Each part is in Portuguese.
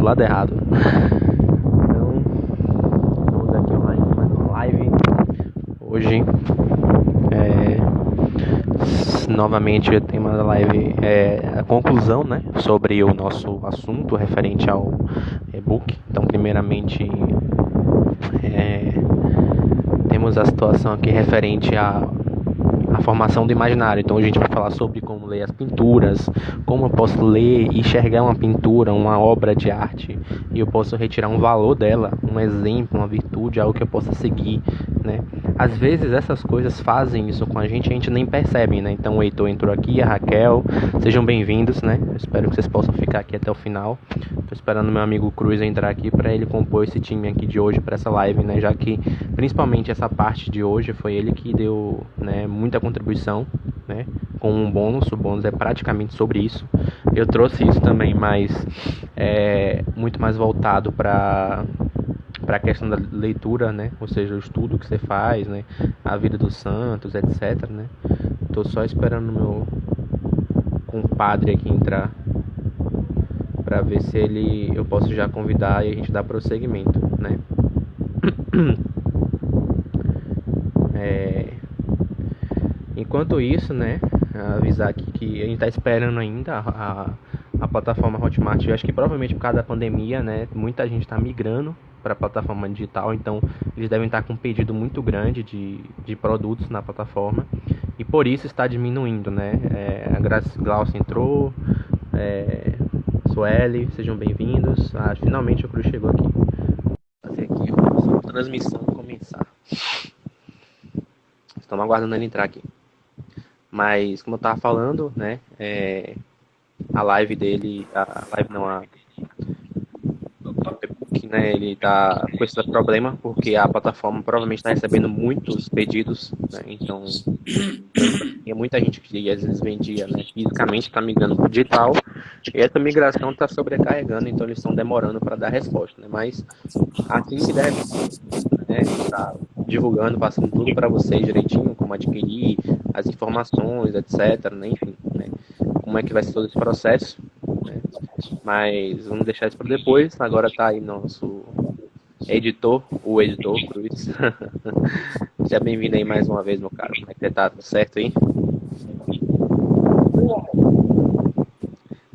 lado errado. Então, vamos aqui mais uma live. Hoje, novamente, o tema da live é a conclusão, né, sobre o nosso assunto referente ao e-book. Então, primeiramente, temos a situação aqui referente a formação do imaginário. Então a gente vai falar sobre como ler as pinturas, como eu posso ler e enxergar uma pintura, uma obra de arte, e eu posso retirar um valor dela, um exemplo, uma virtude, algo que eu possa seguir, né? Às vezes essas coisas fazem isso com a gente nem percebe, né? Então o Heitor entrou aqui, a Raquel, sejam bem-vindos, né? Eu espero que vocês possam ficar aqui até o final. Estou esperando meu amigo Cruz entrar aqui para ele compor esse time aqui de hoje para essa live, né? Já que principalmente essa parte de hoje foi ele que deu, né, muita contribuição, né, com um bônus. O bônus é praticamente sobre isso. Eu trouxe isso também, mas muito mais voltado para a questão da leitura, né, ou seja, o estudo que você faz, né, a vida dos santos, etc, né. Tô só esperando o meu compadre aqui entrar para ver se eu posso já convidar e a gente dar prosseguimento, né. Enquanto isso, né, avisar aqui que a gente está esperando ainda a plataforma Hotmart. Eu acho que provavelmente por causa da pandemia, né, muita gente está migrando para a plataforma digital, então eles devem estar com um pedido muito grande de produtos na plataforma e por isso está diminuindo, né. A Glaucia entrou, Sueli, sejam bem-vindos. Finalmente o Cruz chegou aqui. Vou fazer aqui a transmissão começar. Estamos aguardando ele entrar aqui. Mas, como eu estava falando, né, a live dele, o e-book, né, ele está com esse problema, porque a plataforma provavelmente está recebendo muitos pedidos, né, então, tem muita gente que às vezes vendia, né, fisicamente, está migrando para o digital, e essa migração está sobrecarregando, então eles estão demorando para dar resposta, né, mas assim que deve, né, tá divulgando, passando tudo para vocês direitinho, como adquirir, as informações, etc, né, enfim, né, como é que vai ser todo esse processo, né, mas vamos deixar isso para depois. Agora tá aí nosso editor, o editor Cruz. Seja bem-vindo aí mais uma vez, meu caro. Como é que você tá? Tudo certo aí?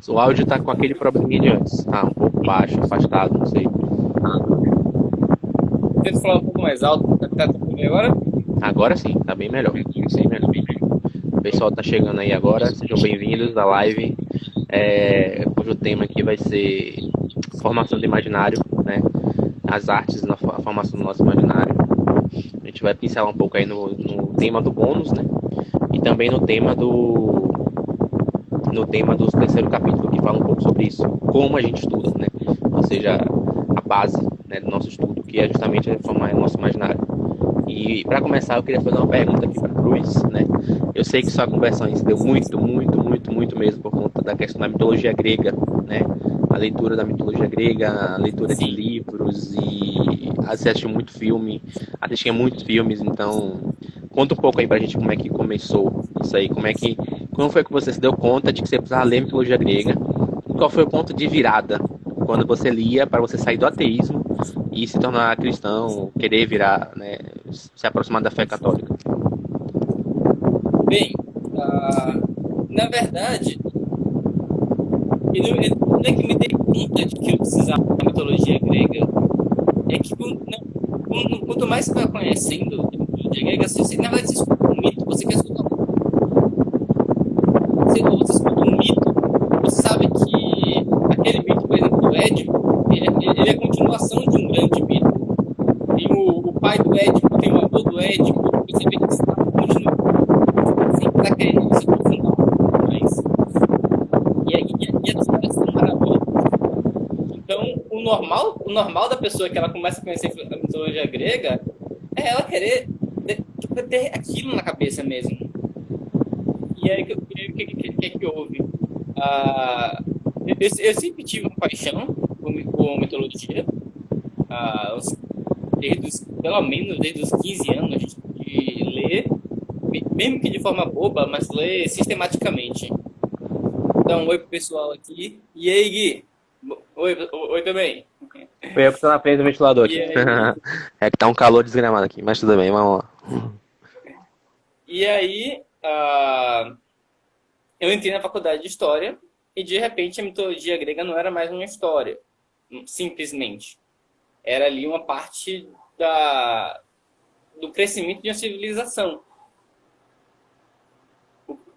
O áudio tá com aquele probleminha de antes, tá um pouco baixo, afastado, não sei. Tenta falar um pouco mais alto, tá tudo bem agora? Agora sim, tá bem melhor. Sim, melhor. O pessoal tá chegando aí agora, sejam bem-vindos à live, cujo tema aqui vai ser formação do imaginário, né? As artes na formação do nosso imaginário. A gente vai pincelar um pouco aí no tema do bônus, né? E também no tema do terceiro capítulo, que fala um pouco sobre isso, como a gente estuda, né? Ou seja, a base, né, do nosso estudo, que é justamente formar o nosso imaginário. E para começar, eu queria fazer uma pergunta aqui para Cruz, né? Eu sei que sua conversão se deu muito mesmo por conta da questão da mitologia grega, né? A leitura da mitologia grega, a leitura de livros e assistiu muito filme, assistia muitos filmes, então conta um pouco aí pra gente como é que começou isso aí, como foi que você se deu conta de que você precisava ler mitologia grega, e qual foi o ponto de virada quando você lia para você sair do ateísmo e se tornar cristão, querer virar, né, se aproximar da fé católica? Bem, na verdade, eu não é que me dei conta de que eu precisava da mitologia grega, é que quanto mais você vai conhecendo a mitologia grega, na verdade, você escuta um mito, você quer escutar você escuta um mito, você sabe que aquele mito, por exemplo, do Édipo, ele é a continuação de um grande mito. Tem o pai do Édipo, tem o avô do Édipo, você vê que você está sempre está querendo se aprofundar mais. E as histórias são maravilhosas. Então, o normal da pessoa que ela começa a conhecer a mitologia grega é ela querer ter aquilo na cabeça mesmo. E aí, o que houve? Eu sempre tive uma paixão por mitologia, pelo menos desde os 15 anos, de ler, mesmo que de forma boba, mas ler sistematicamente. Então, oi pro pessoal aqui. E aí, Gui? oi também. Foi eu que tô na frente do ventilador E aqui. aí, É que tá um calor desgramado aqui, mas tudo bem, vamos lá. eu entrei na faculdade de História e, de repente, a mitologia grega não era mais uma história, simplesmente. Era ali uma parte do crescimento de uma civilização.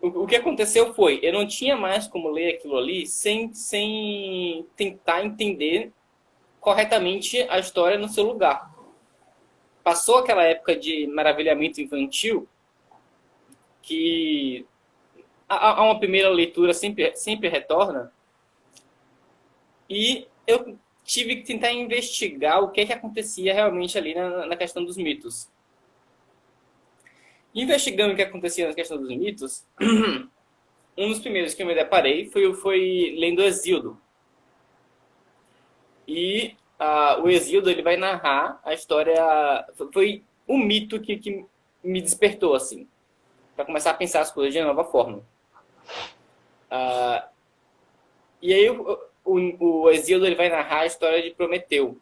O que aconteceu foi, eu não tinha mais como ler aquilo ali sem tentar entender corretamente a história no seu lugar. Passou aquela época de maravilhamento infantil que a uma primeira leitura sempre retorna, e eu tive que tentar investigar o que acontecia realmente ali na questão dos mitos. Investigando o que acontecia na questão dos mitos, um dos primeiros que eu me deparei foi lendo Hesíodo. E o Hesíodo ele vai narrar a história. Foi um mito que me despertou, assim, para começar a pensar as coisas de nova forma. E aí o Hesíodo ele vai narrar a história de Prometeu.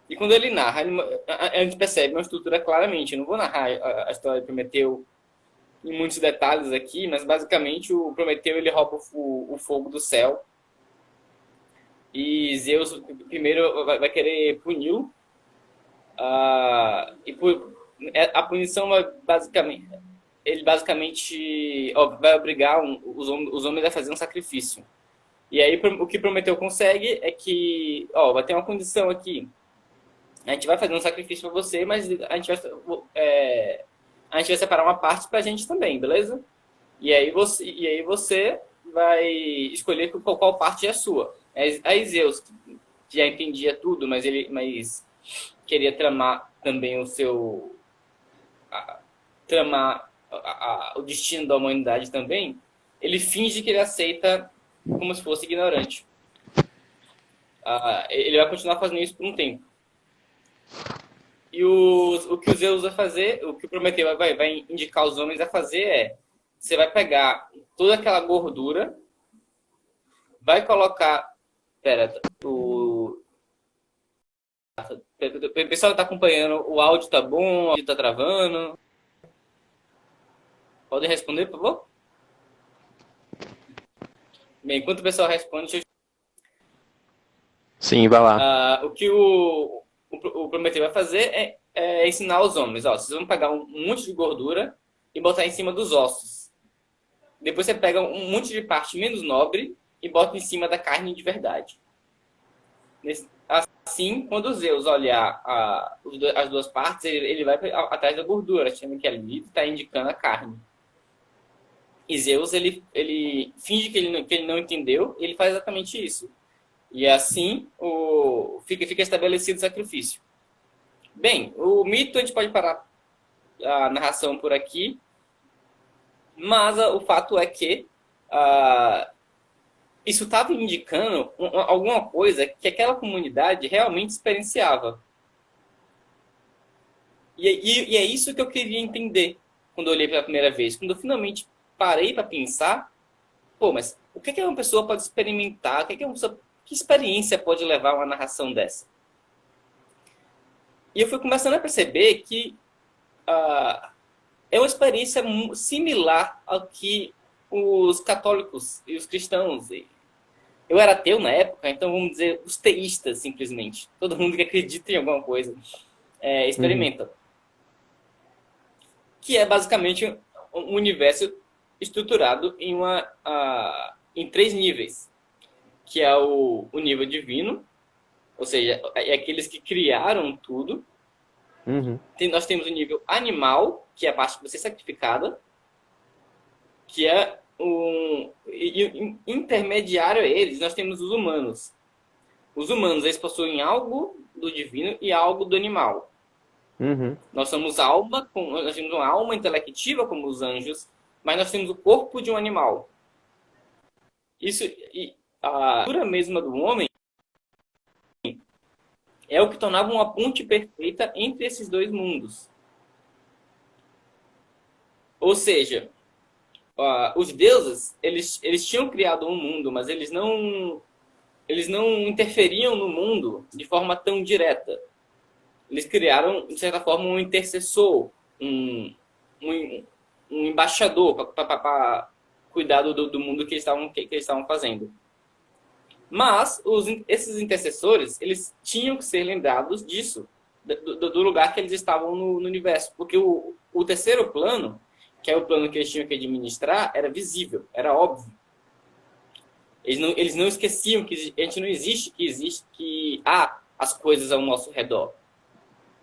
E quando ele narra, a gente percebe uma estrutura claramente. Eu não vou narrar a história de Prometeu em muitos detalhes aqui, mas basicamente o Prometeu ele rouba o fogo do céu. E Zeus primeiro vai querer puni-lo. A punição vai basicamente. Ele basicamente vai obrigar os homens a fazer um sacrifício. E aí o que Prometeu consegue é que, vai ter uma condição aqui. A gente vai fazer um sacrifício para você, mas a gente vai separar uma parte para a gente também, beleza? E aí você vai escolher qual parte é sua. Aí Zeus, que já entendia tudo, mas queria tramar também o destino da humanidade também, ele finge que ele aceita como se fosse ignorante. Ele vai continuar fazendo isso por um tempo. E o que o Zeus vai fazer, o que o Prometeu vai indicar os homens a fazer é: você vai pegar toda aquela gordura, vai colocar. Pera, o pessoal está acompanhando, o áudio tá bom, o áudio tá travando. Pode responder, por favor? Bem, enquanto o pessoal responde, deixa eu... Sim, vai lá. O que o Prometeu vai fazer é ensinar os homens: vocês vão pegar um monte de gordura e botar em cima dos ossos. Depois você pega um monte de parte menos nobre e bota em cima da carne de verdade. Assim, quando Zeus olhar as duas partes, ele vai atrás da gordura, achando que ali está indicando a carne. E Zeus, ele finge que ele não entendeu, e ele faz exatamente isso. E assim fica estabelecido o sacrifício. Bem, o mito a gente pode parar a narração por aqui, mas o fato é que isso estava indicando alguma coisa que aquela comunidade realmente experienciava. E é isso que eu queria entender quando eu olhei pela primeira vez. Quando eu finalmente parei para pensar, mas o que uma pessoa pode experimentar? Que experiência pode levar a uma narração dessa? E eu fui começando a perceber que é uma experiência similar ao que os católicos e os cristãos... Eu era ateu na época, então vamos dizer os teístas, simplesmente. Todo mundo que acredita em alguma coisa experimenta. Que é basicamente um universo estruturado em 3 níveis. Que é o nível divino, ou seja, é aqueles que criaram tudo. Uhum. Nós temos o nível animal, que é a parte que vai ser sacrificada, que é intermediário a eles, nós temos os humanos. Os humanos, eles possuem algo do divino e algo do animal. Uhum. Nós temos nós temos uma alma intelectiva como os anjos, mas nós temos o corpo de um animal. A cultura mesma do homem é o que tornava uma ponte perfeita entre esses dois mundos. Ou seja, os deuses, eles tinham criado um mundo, mas eles não eles não interferiam no mundo de forma tão direta. Eles criaram, de certa forma, um intercessor, um, um embaixador para cuidar do mundo que eles estavam fazendo. Mas esses intercessores, eles tinham que ser lembrados disso, do lugar que eles estavam no universo. Porque o terceiro plano, que é o plano que eles tinham que administrar, era visível, era óbvio. Eles não esqueciam que a gente não existe, que há as coisas ao nosso redor.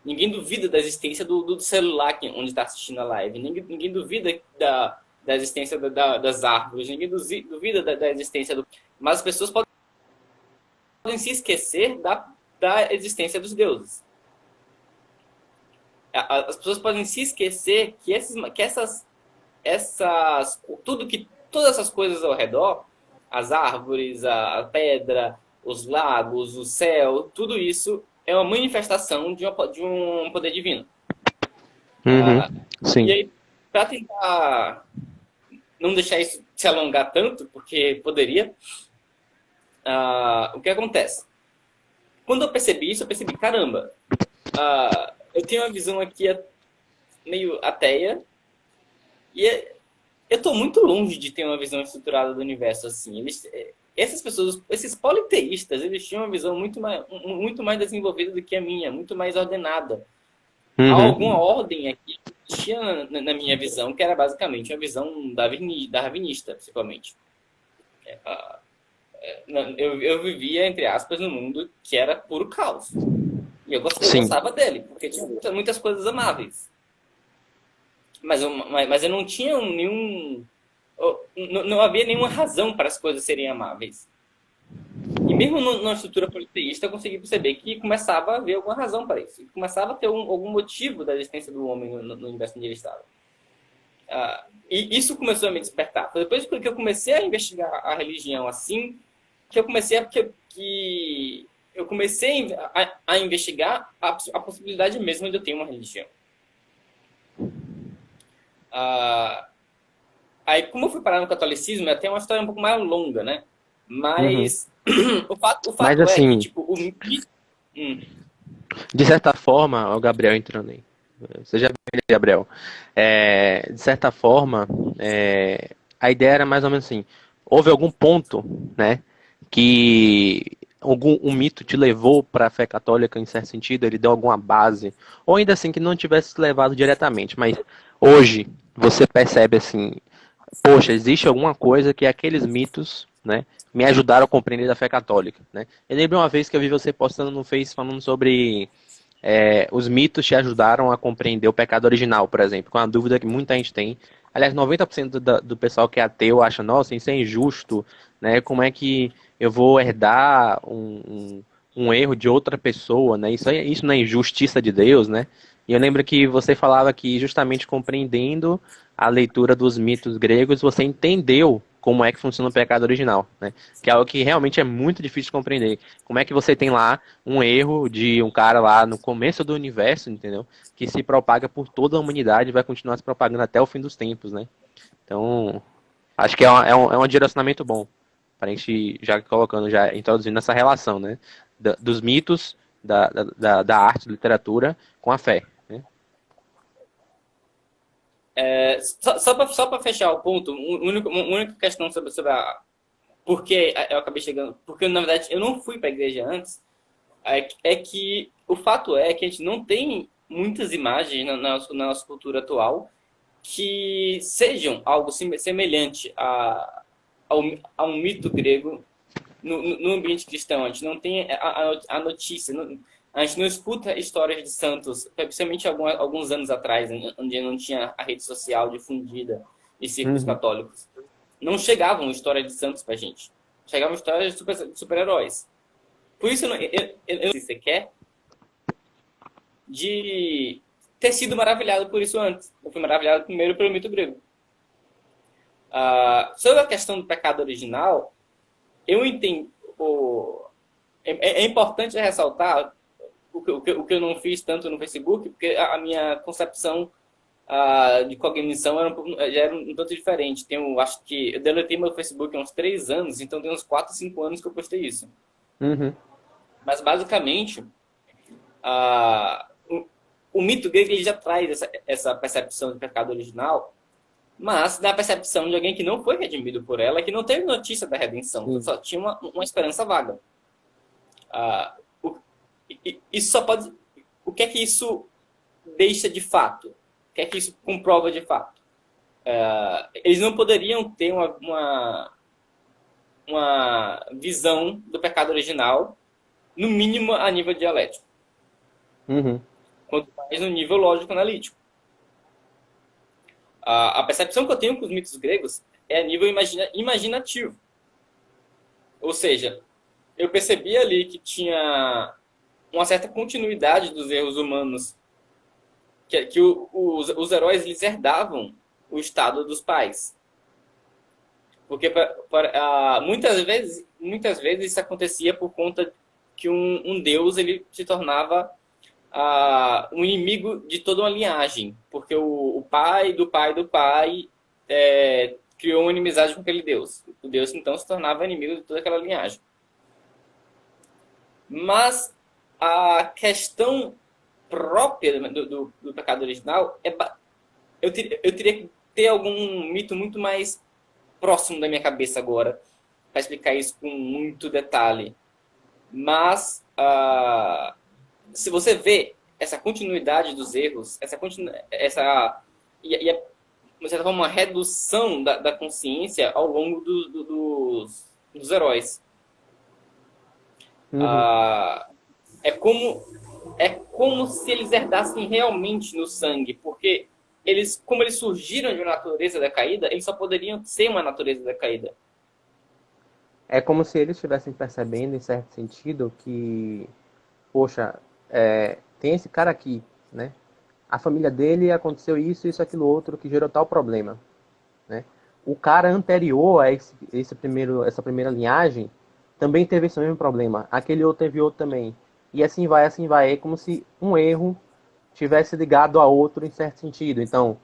Ninguém duvida da existência do celular onde está assistindo a live. Ninguém duvida da existência das árvores. Ninguém duvida da existência do... Mas as pessoas podem se esquecer da existência dos deuses. As pessoas podem se esquecer que todas essas coisas ao redor, as árvores, a pedra, os lagos, o céu, tudo isso é uma manifestação de um poder divino. Sim. E aí, para tentar não deixar isso se alongar tanto, porque poderia, o que acontece? Quando eu percebi isso, eu percebi, caramba, eu tenho uma visão aqui meio ateia, e eu estou muito longe de ter uma visão estruturada do universo assim. Essas pessoas, esses politeístas, eles tinham uma visão muito mais desenvolvida do que a minha, muito mais ordenada. Há alguma ordem aqui que existia na minha visão, que era basicamente uma visão darwinista, principalmente. Eu vivia, entre aspas, num mundo que era puro caos. E eu gostava dele, porque tinha muitas coisas amáveis. Mas eu não tinha nenhum... Não havia nenhuma razão para as coisas serem amáveis. E mesmo na estrutura politeísta, eu consegui perceber que começava a haver alguma razão para isso. Começava a ter algum motivo da existência do homem no universo onde ele estava. E isso começou a me despertar. Foi depois que eu comecei a investigar a religião assim, que eu comecei a investigar a possibilidade mesmo de eu ter uma religião. Aí, como eu fui parar no catolicismo, é até uma história um pouco mais longa, né? Mas o fato Mas, é assim, que, tipo, de certa forma, o Gabriel entrando aí. Seja bem, Gabriel. De certa forma, a ideia era mais ou menos assim: houve algum ponto, né, que um mito te levou para a fé católica em certo sentido, ele deu alguma base, ou ainda assim que não tivesse levado diretamente, mas hoje você percebe assim, poxa, existe alguma coisa que aqueles mitos, né, me ajudaram a compreender da fé católica, né? Eu lembro uma vez que eu vi você postando no Face falando sobre os mitos te ajudaram a compreender o pecado original, por exemplo, com a dúvida que muita gente tem. Aliás, 90% do pessoal que é ateu acha, nossa, isso é injusto, né? Como é que eu vou herdar um erro de outra pessoa, né? Isso não é injustiça de Deus, né? E eu lembro que você falava que justamente compreendendo a leitura dos mitos gregos, você entendeu como é que funciona o pecado original, né? Que é algo que realmente é muito difícil de compreender. Como é que você tem lá um erro de um cara lá no começo do universo, entendeu? Que se propaga por toda a humanidade e vai continuar se propagando até o fim dos tempos, né? Então, acho que é um direcionamento bom para a gente já colocando, já introduzindo essa relação, né? Dos mitos, da arte, da literatura com a fé. Só para fechar o ponto, uma única questão sobre por que eu acabei chegando, porque na verdade eu não fui para a igreja antes, é que o fato é que a gente não tem muitas imagens na nossa cultura atual que sejam algo semelhante a um mito grego no ambiente cristão. A gente não tem a notícia, a gente não escuta histórias de santos, principalmente alguns anos atrás, onde não tinha a rede social difundida em círculos católicos. Não chegavam histórias de santos pra gente. Chegavam histórias de super-heróis. Por isso, eu não sei se você quer de ter sido maravilhado por isso antes. Eu fui maravilhado primeiro pelo mito grego. Sobre a questão do pecado original, eu entendo... É importante ressaltar o que eu não fiz tanto no Facebook, porque a minha concepção de cognição já era um tanto diferente. Acho que eu deletei meu Facebook há uns 3 anos, então tem uns 4, 5 anos que eu postei isso. Uhum. Mas, basicamente, o mito grego ele já traz essa percepção de pecado original, mas da percepção de alguém que não foi redimido por ela, que não teve notícia da redenção, Sim. só tinha uma esperança vaga. Ah, o, isso só pode. O que é que isso deixa de fato? O que é que isso comprova de fato? Eles não poderiam ter uma visão do pecado original, no mínimo a nível dialético, Uhum. quanto mais no nível lógico-analítico. A percepção que eu tenho com os mitos gregos é a nível imaginativo. Ou seja, eu percebi ali que tinha uma certa continuidade dos erros humanos, que os heróis eles herdavam o estado dos pais. Porque muitas vezes isso acontecia por conta que um deus ele se tornava um inimigo de toda uma linhagem, porque o pai do pai do pai criou uma inimizade com aquele deus. O deus então se tornava inimigo de toda aquela linhagem. Mas a questão própria do pecado original eu teria que ter algum mito muito mais próximo da minha cabeça agora para explicar isso com muito detalhe. Mas se você vê essa continuidade dos erros, e de certa forma, uma redução da consciência ao longo dos heróis. Uhum. É como se eles herdassem realmente no sangue, porque como eles surgiram de uma natureza decaída, eles só poderiam ser uma natureza decaída. É como se eles estivessem percebendo, em certo sentido, que, poxa, tem esse cara aqui, né? A família dele aconteceu isso, aquilo outro, que gerou tal problema, né? O cara anterior a essa primeira linhagem também teve esse mesmo problema. Aquele outro teve outro também. E assim vai, assim vai. É como se um erro tivesse ligado a outro em certo sentido. Então,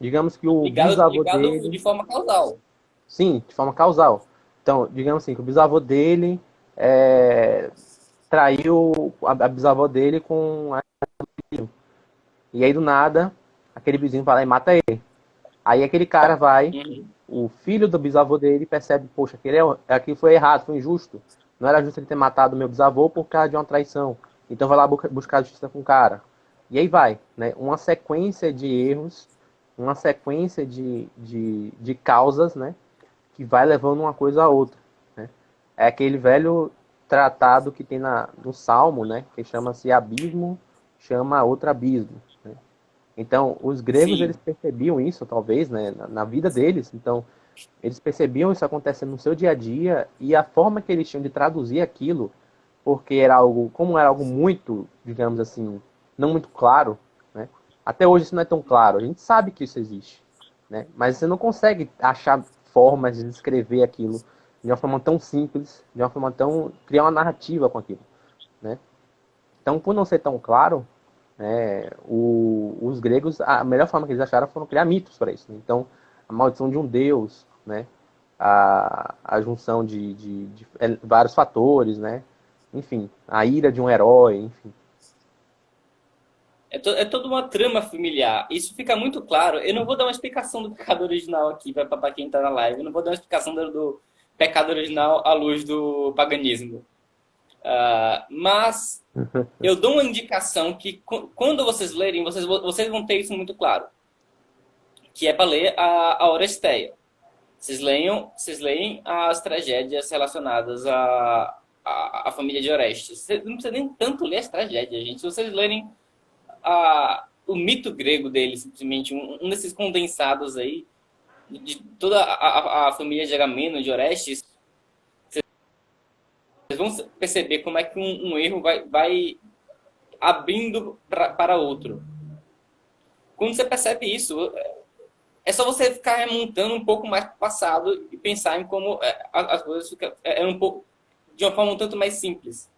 digamos que o bisavô Ligado dele. de forma causal. Sim, de forma causal. Então, digamos assim, que o bisavô dele traiu a bisavó dele com a vizinho. E aí, do nada, aquele vizinho vai lá e mata ele. Aí aquele cara vai, Uhum. o filho do bisavô dele percebe, poxa, aquilo foi errado, foi injusto. Não era justo ele ter matado meu bisavô por causa de uma traição. Então vai lá buscar justiça com o cara. E aí vai, né? Uma sequência de erros, uma sequência de causas, né? Que vai levando uma coisa a outra. Né? É aquele velho tratado que tem no Salmo, né? Que chama-se abismo, chama outro abismo. Né? Então, os gregos, eles Sim. percebiam isso, talvez, né, na vida deles. Então, eles percebiam isso acontecendo no seu dia a dia e a forma que eles tinham de traduzir aquilo, porque como era algo muito, digamos assim, não muito claro, né? Até hoje isso não é tão claro. A gente sabe que isso existe, né? Mas você não consegue achar formas de descrever aquilo de uma forma tão simples, de uma forma tão criar uma narrativa com aquilo, né? Então, por não ser tão claro, os gregos, a melhor forma que eles acharam foram criar mitos para isso. Né? Então, a maldição de um deus, né? A junção de vários fatores, né? Enfim, a ira de um herói, enfim. É toda uma trama familiar. Isso fica muito claro. Eu não vou dar uma explicação do pecado original aqui para quem está na live. Eu não vou dar uma explicação do pecado original à luz do paganismo. Mas eu dou uma indicação que quando vocês lerem, vocês vão ter isso muito claro. Que é para ler a Oresteia. Vocês leem as tragédias relacionadas à família de Orestes. Vocês não precisam nem tanto ler as tragédias, gente. Se vocês lerem o mito grego dele, simplesmente, um desses condensados aí, de toda a família de Agamemnon, de Orestes, vocês vão perceber como é que um erro vai abrindo para outro. Quando você percebe isso, é só você ficar remontando um pouco mais para o passado e pensar em como as coisas eram um pouco de uma forma um tanto mais simples.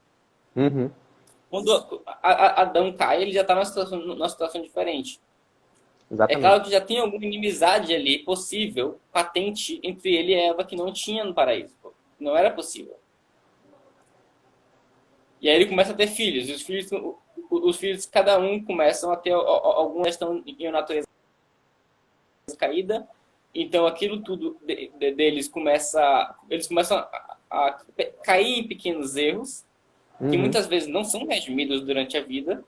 Uhum, Quando Adão cai, ele já está numa situação diferente. É exatamente. claro que já tem alguma inimizade ali possível, patente, entre ele e Eva, que não tinha no paraíso. Não era possível. E aí ele começa a ter filhos. E os filhos, cada um começam a ter alguma questão em natureza caída. Então aquilo tudo deles eles começam a cair em pequenos erros que Uhum. muitas vezes não são redimidos durante a vida.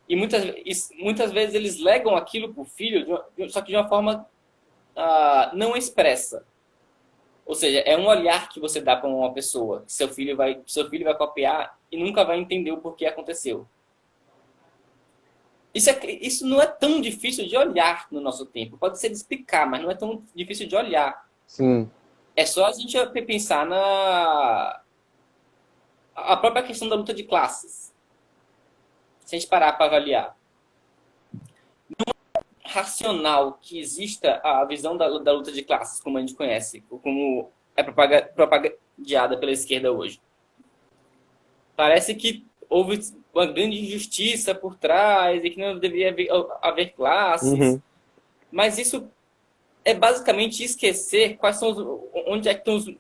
E muitas vezes eles legam aquilo para o filho, só que de uma forma não expressa. Ou seja, é um olhar que você dá para uma pessoa, que seu filho vai copiar e nunca vai entender o porquê aconteceu. Isso não é tão difícil de olhar no nosso tempo. Pode ser de explicar, mas não é tão difícil de olhar. Sim. É só a gente pensar a própria questão da luta de classes. Se a gente parar para avaliar. Racional que exista a visão da luta de classes, como a gente conhece, como é propaganda pela esquerda hoje. Parece que houve uma grande injustiça por trás e que não deveria haver classes. Uhum. Mas isso é basicamente esquecer onde é que estão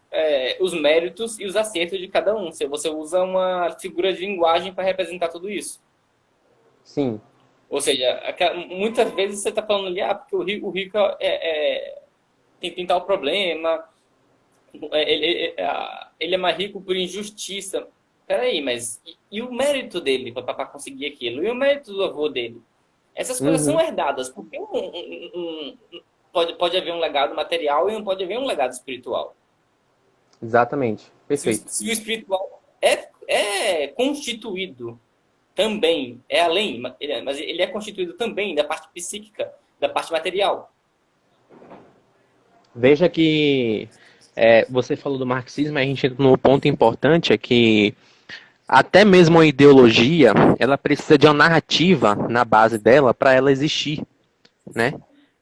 os méritos e os acertos de cada um. Se você usa uma figura de linguagem para representar tudo isso. Sim. Ou seja, muitas vezes você está falando ali, porque o rico tem tal problema, ele é mais rico por injustiça. Peraí, mas e o mérito dele para conseguir aquilo? E o mérito do avô dele? Essas coisas são Uhum. herdadas, porque pode haver um legado material e não pode haver um legado espiritual. Exatamente. Se o, Perfeito. se o espiritual é constituído também, é além, mas ele é constituído também da parte psíquica, da parte material. Veja que você falou do marxismo, a gente entra num ponto importante, é que até mesmo a ideologia, ela precisa de uma narrativa na base dela para ela existir, né?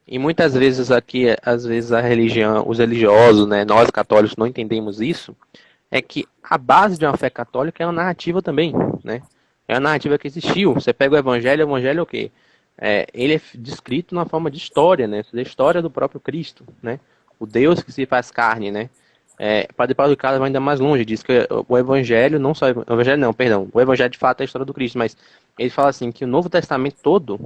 E muitas vezes aqui, às vezes a religião, os religiosos, né, nós católicos não entendemos isso, é que a base de uma fé católica é uma narrativa também, né? É uma narrativa que existiu. Você pega o evangelho é o quê? Ele é descrito na forma de história, né? Da história do próprio Cristo, né? O Deus que se faz carne, né? Padre Paulo de Carlos vai ainda mais longe, diz que o evangelho, não só o evangelho não, perdão, o evangelho de fato é a história do Cristo, mas ele fala assim que o Novo Testamento todo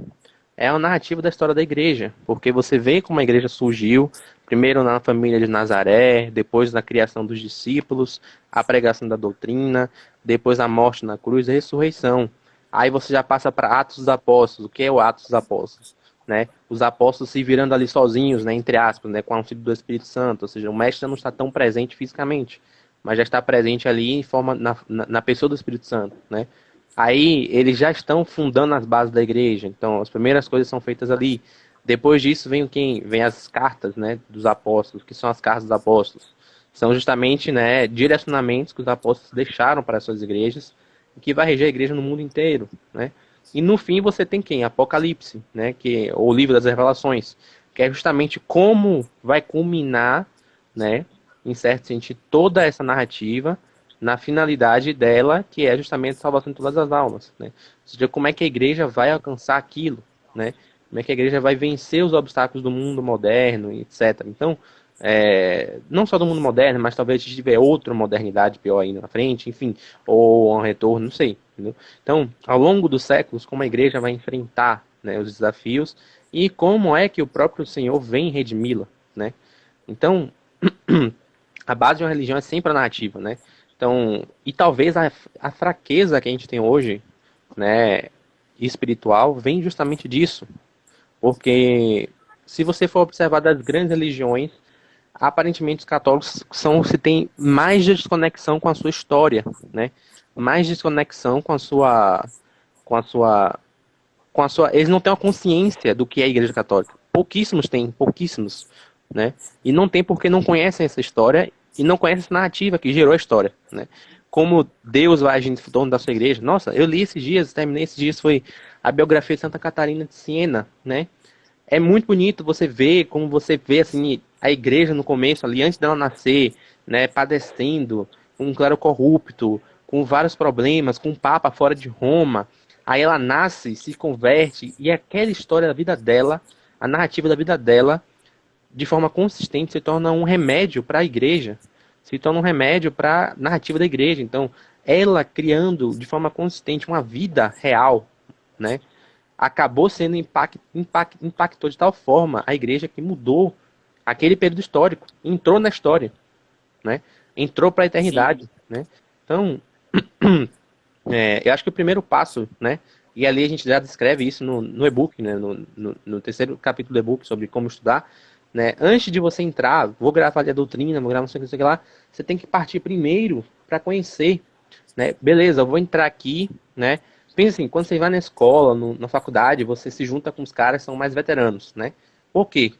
é a narrativa da história da igreja, porque você vê como a igreja surgiu, primeiro na família de Nazaré, depois na criação dos discípulos, a pregação da doutrina, depois a morte na cruz e a ressurreição. Aí você já passa para Atos dos Apóstolos. O que é o Atos dos Apóstolos? Né? Os apóstolos se virando ali sozinhos, né, entre aspas, né, com o auxílio do Espírito Santo, ou seja, o mestre não está tão presente fisicamente, mas já está presente ali em forma na pessoa do Espírito Santo, né? Aí eles já estão fundando as bases da igreja, então as primeiras coisas são feitas ali. Depois disso vem quem? Vem as cartas, né, dos apóstolos, que são as cartas dos apóstolos. São justamente, né, direcionamentos que os apóstolos deixaram para as suas igrejas, que vai reger a igreja no mundo inteiro, né? E no fim você tem quem? Apocalipse, né, que é o livro das revelações, que é justamente como vai culminar, né, em certo sentido, toda essa narrativa na finalidade dela, que é justamente a salvação de todas as almas, né? Ou seja, como é que a igreja vai alcançar aquilo, né? Como é que a igreja vai vencer os obstáculos do mundo moderno, etc. Então, não só do mundo moderno, mas talvez a gente tiver outra modernidade pior ainda na frente, enfim, ou um retorno, não sei. Entendeu? Então, ao longo dos séculos, como a igreja vai enfrentar, né, os desafios e como é que o próprio Senhor vem redimi-la, né? Então, a base de uma religião é sempre a narrativa, né? Então, e talvez a fraqueza que a gente tem hoje, né, espiritual, vem justamente disso. Porque se você for observar das grandes religiões, aparentemente os católicos são os que têm mais desconexão com a sua história, né? Mais desconexão com a sua eles não têm uma consciência do que é a Igreja Católica. Pouquíssimos têm, pouquíssimos, né? E não tem porque não conhecem essa história e não conhecem essa narrativa que gerou a história, né? Como Deus vai agir em torno da sua igreja. Nossa, eu li esses dias, terminei esses dias, foi a biografia de Santa Catarina de Siena, né? É muito bonito você ver, como você vê assim, a igreja no começo, ali antes dela nascer, né, padecendo, com um clero corrupto, com vários problemas, com um papa fora de Roma. Aí ela nasce, se converte, e aquela história da vida dela, a narrativa da vida dela, de forma consistente, se torna um remédio para a igreja, se torna um remédio para a narrativa da igreja. Então, ela criando de forma consistente uma vida real, né? Acabou sendo impactou de tal forma a igreja que mudou aquele período histórico, entrou na história, né? Entrou para a Sim, eternidade, né? Então, eu acho que o primeiro passo, né? E ali a gente já descreve isso no e-book, né? No terceiro capítulo do e-book sobre como estudar, né? Antes de você entrar, vou gravar ali a doutrina, vou gravar não sei o que lá, você tem que partir primeiro para conhecer, né? Beleza, eu vou entrar aqui, né? Pensa assim, quando você vai na escola, na faculdade, você se junta com os caras que são mais veteranos, né? Por quê?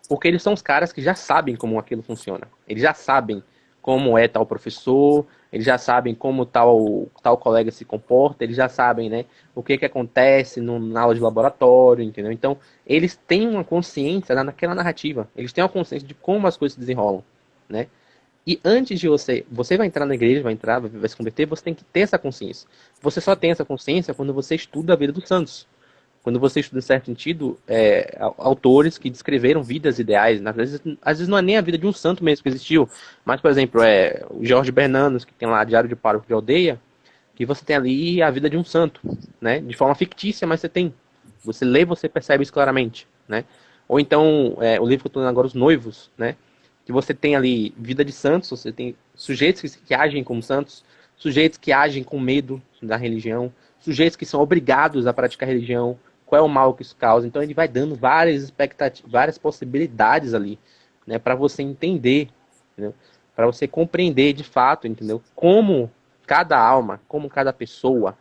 Porque eles são os caras que já sabem como aquilo funciona. Eles já sabem como é tal professor, eles já sabem como tal colega se comporta, eles já sabem, né, o que que acontece na aula de laboratório, entendeu? Então, eles têm uma consciência naquela narrativa, eles têm uma consciência de como as coisas se desenrolam, né? E antes de você vai entrar na igreja, vai entrar, vai se converter, você tem que ter essa consciência. Você só tem essa consciência quando você estuda a vida dos santos. Quando você estuda em certo sentido, autores que descreveram vidas ideais, às vezes não é nem a vida de um santo mesmo que existiu, mas, por exemplo, o Jorge Bernanos, que tem lá Diário de Pároco de Aldeia, que você tem ali a vida de um santo, né? De forma fictícia, mas você tem. Você lê, você percebe isso claramente, né? Ou então, o livro que eu estou lendo agora, Os Noivos, né? Que você tem ali vida de santos, você tem sujeitos que agem como santos, sujeitos que agem com medo da religião, sujeitos que são obrigados a praticar religião, qual é o mal que isso causa. Então ele vai dando várias expectativas, várias possibilidades ali, né, para você entender, para você compreender de fato, entendeu? Como cada alma, como cada pessoa,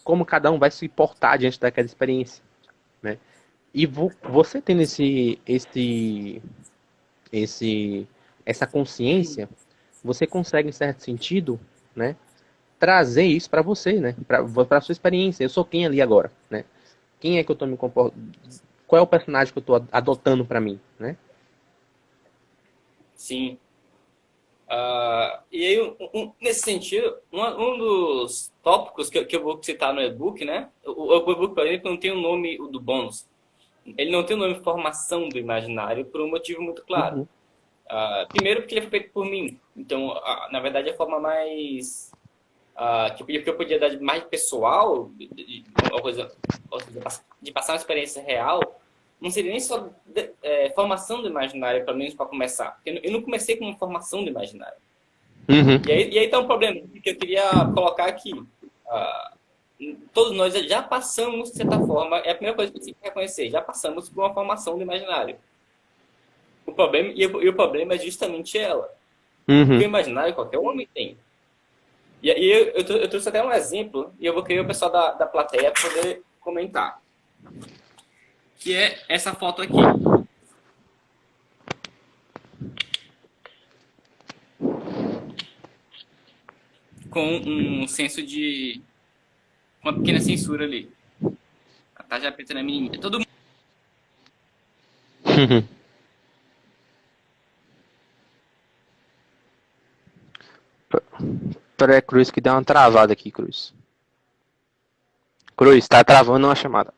como cada um vai se portar diante daquela experiência, né? E você tendo esse, essa consciência, você consegue, em certo sentido, né, trazer isso para você, né, para sua experiência. Eu sou quem ali agora, né? Quem é que eu tô me comportando? Qual é o personagem que eu tô adotando para mim, né? sim. E aí, nesse sentido, um dos tópicos que eu vou citar no e-book, né? O e-book, por exemplo, não tem o nome do bônus. Ele não tem o nome formação do imaginário por um motivo muito claro. Uhum. Primeiro porque ele foi feito por mim. Então, na verdade, a forma mais que eu podia dar de mais pessoal, uma coisa, ou seja, de passar uma experiência real, não seria nem só formação do imaginário, pelo menos para começar. Porque eu não comecei com uma formação do imaginário. Uhum. E aí tá um problema que eu queria colocar aqui. Todos nós já passamos, de certa forma, é a primeira coisa que você tem que reconhecer, já passamos por uma formação do imaginário. O problema, e o problema é justamente ela. Porque o Uhum. imaginário qualquer homem tem. E aí eu trouxe até um exemplo, e eu vou querer o pessoal da plateia poder comentar. Que é essa foto aqui. Com um senso de... uma pequena censura ali. A tarja preta na menininha. Todo mundo... Uhum. Peraí, Cruz, que deu uma travada aqui, Cruz. Cruz, tá travando uma chamada.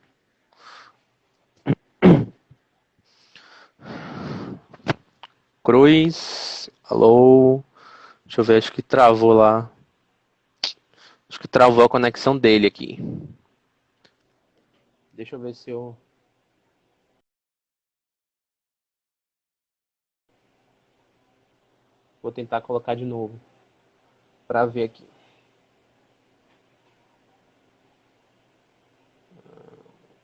Cruz, alô. Deixa eu ver, acho que travou lá. Acho que travou a conexão dele aqui. Deixa eu ver se eu. Vou tentar colocar de novo. Pra ver aqui.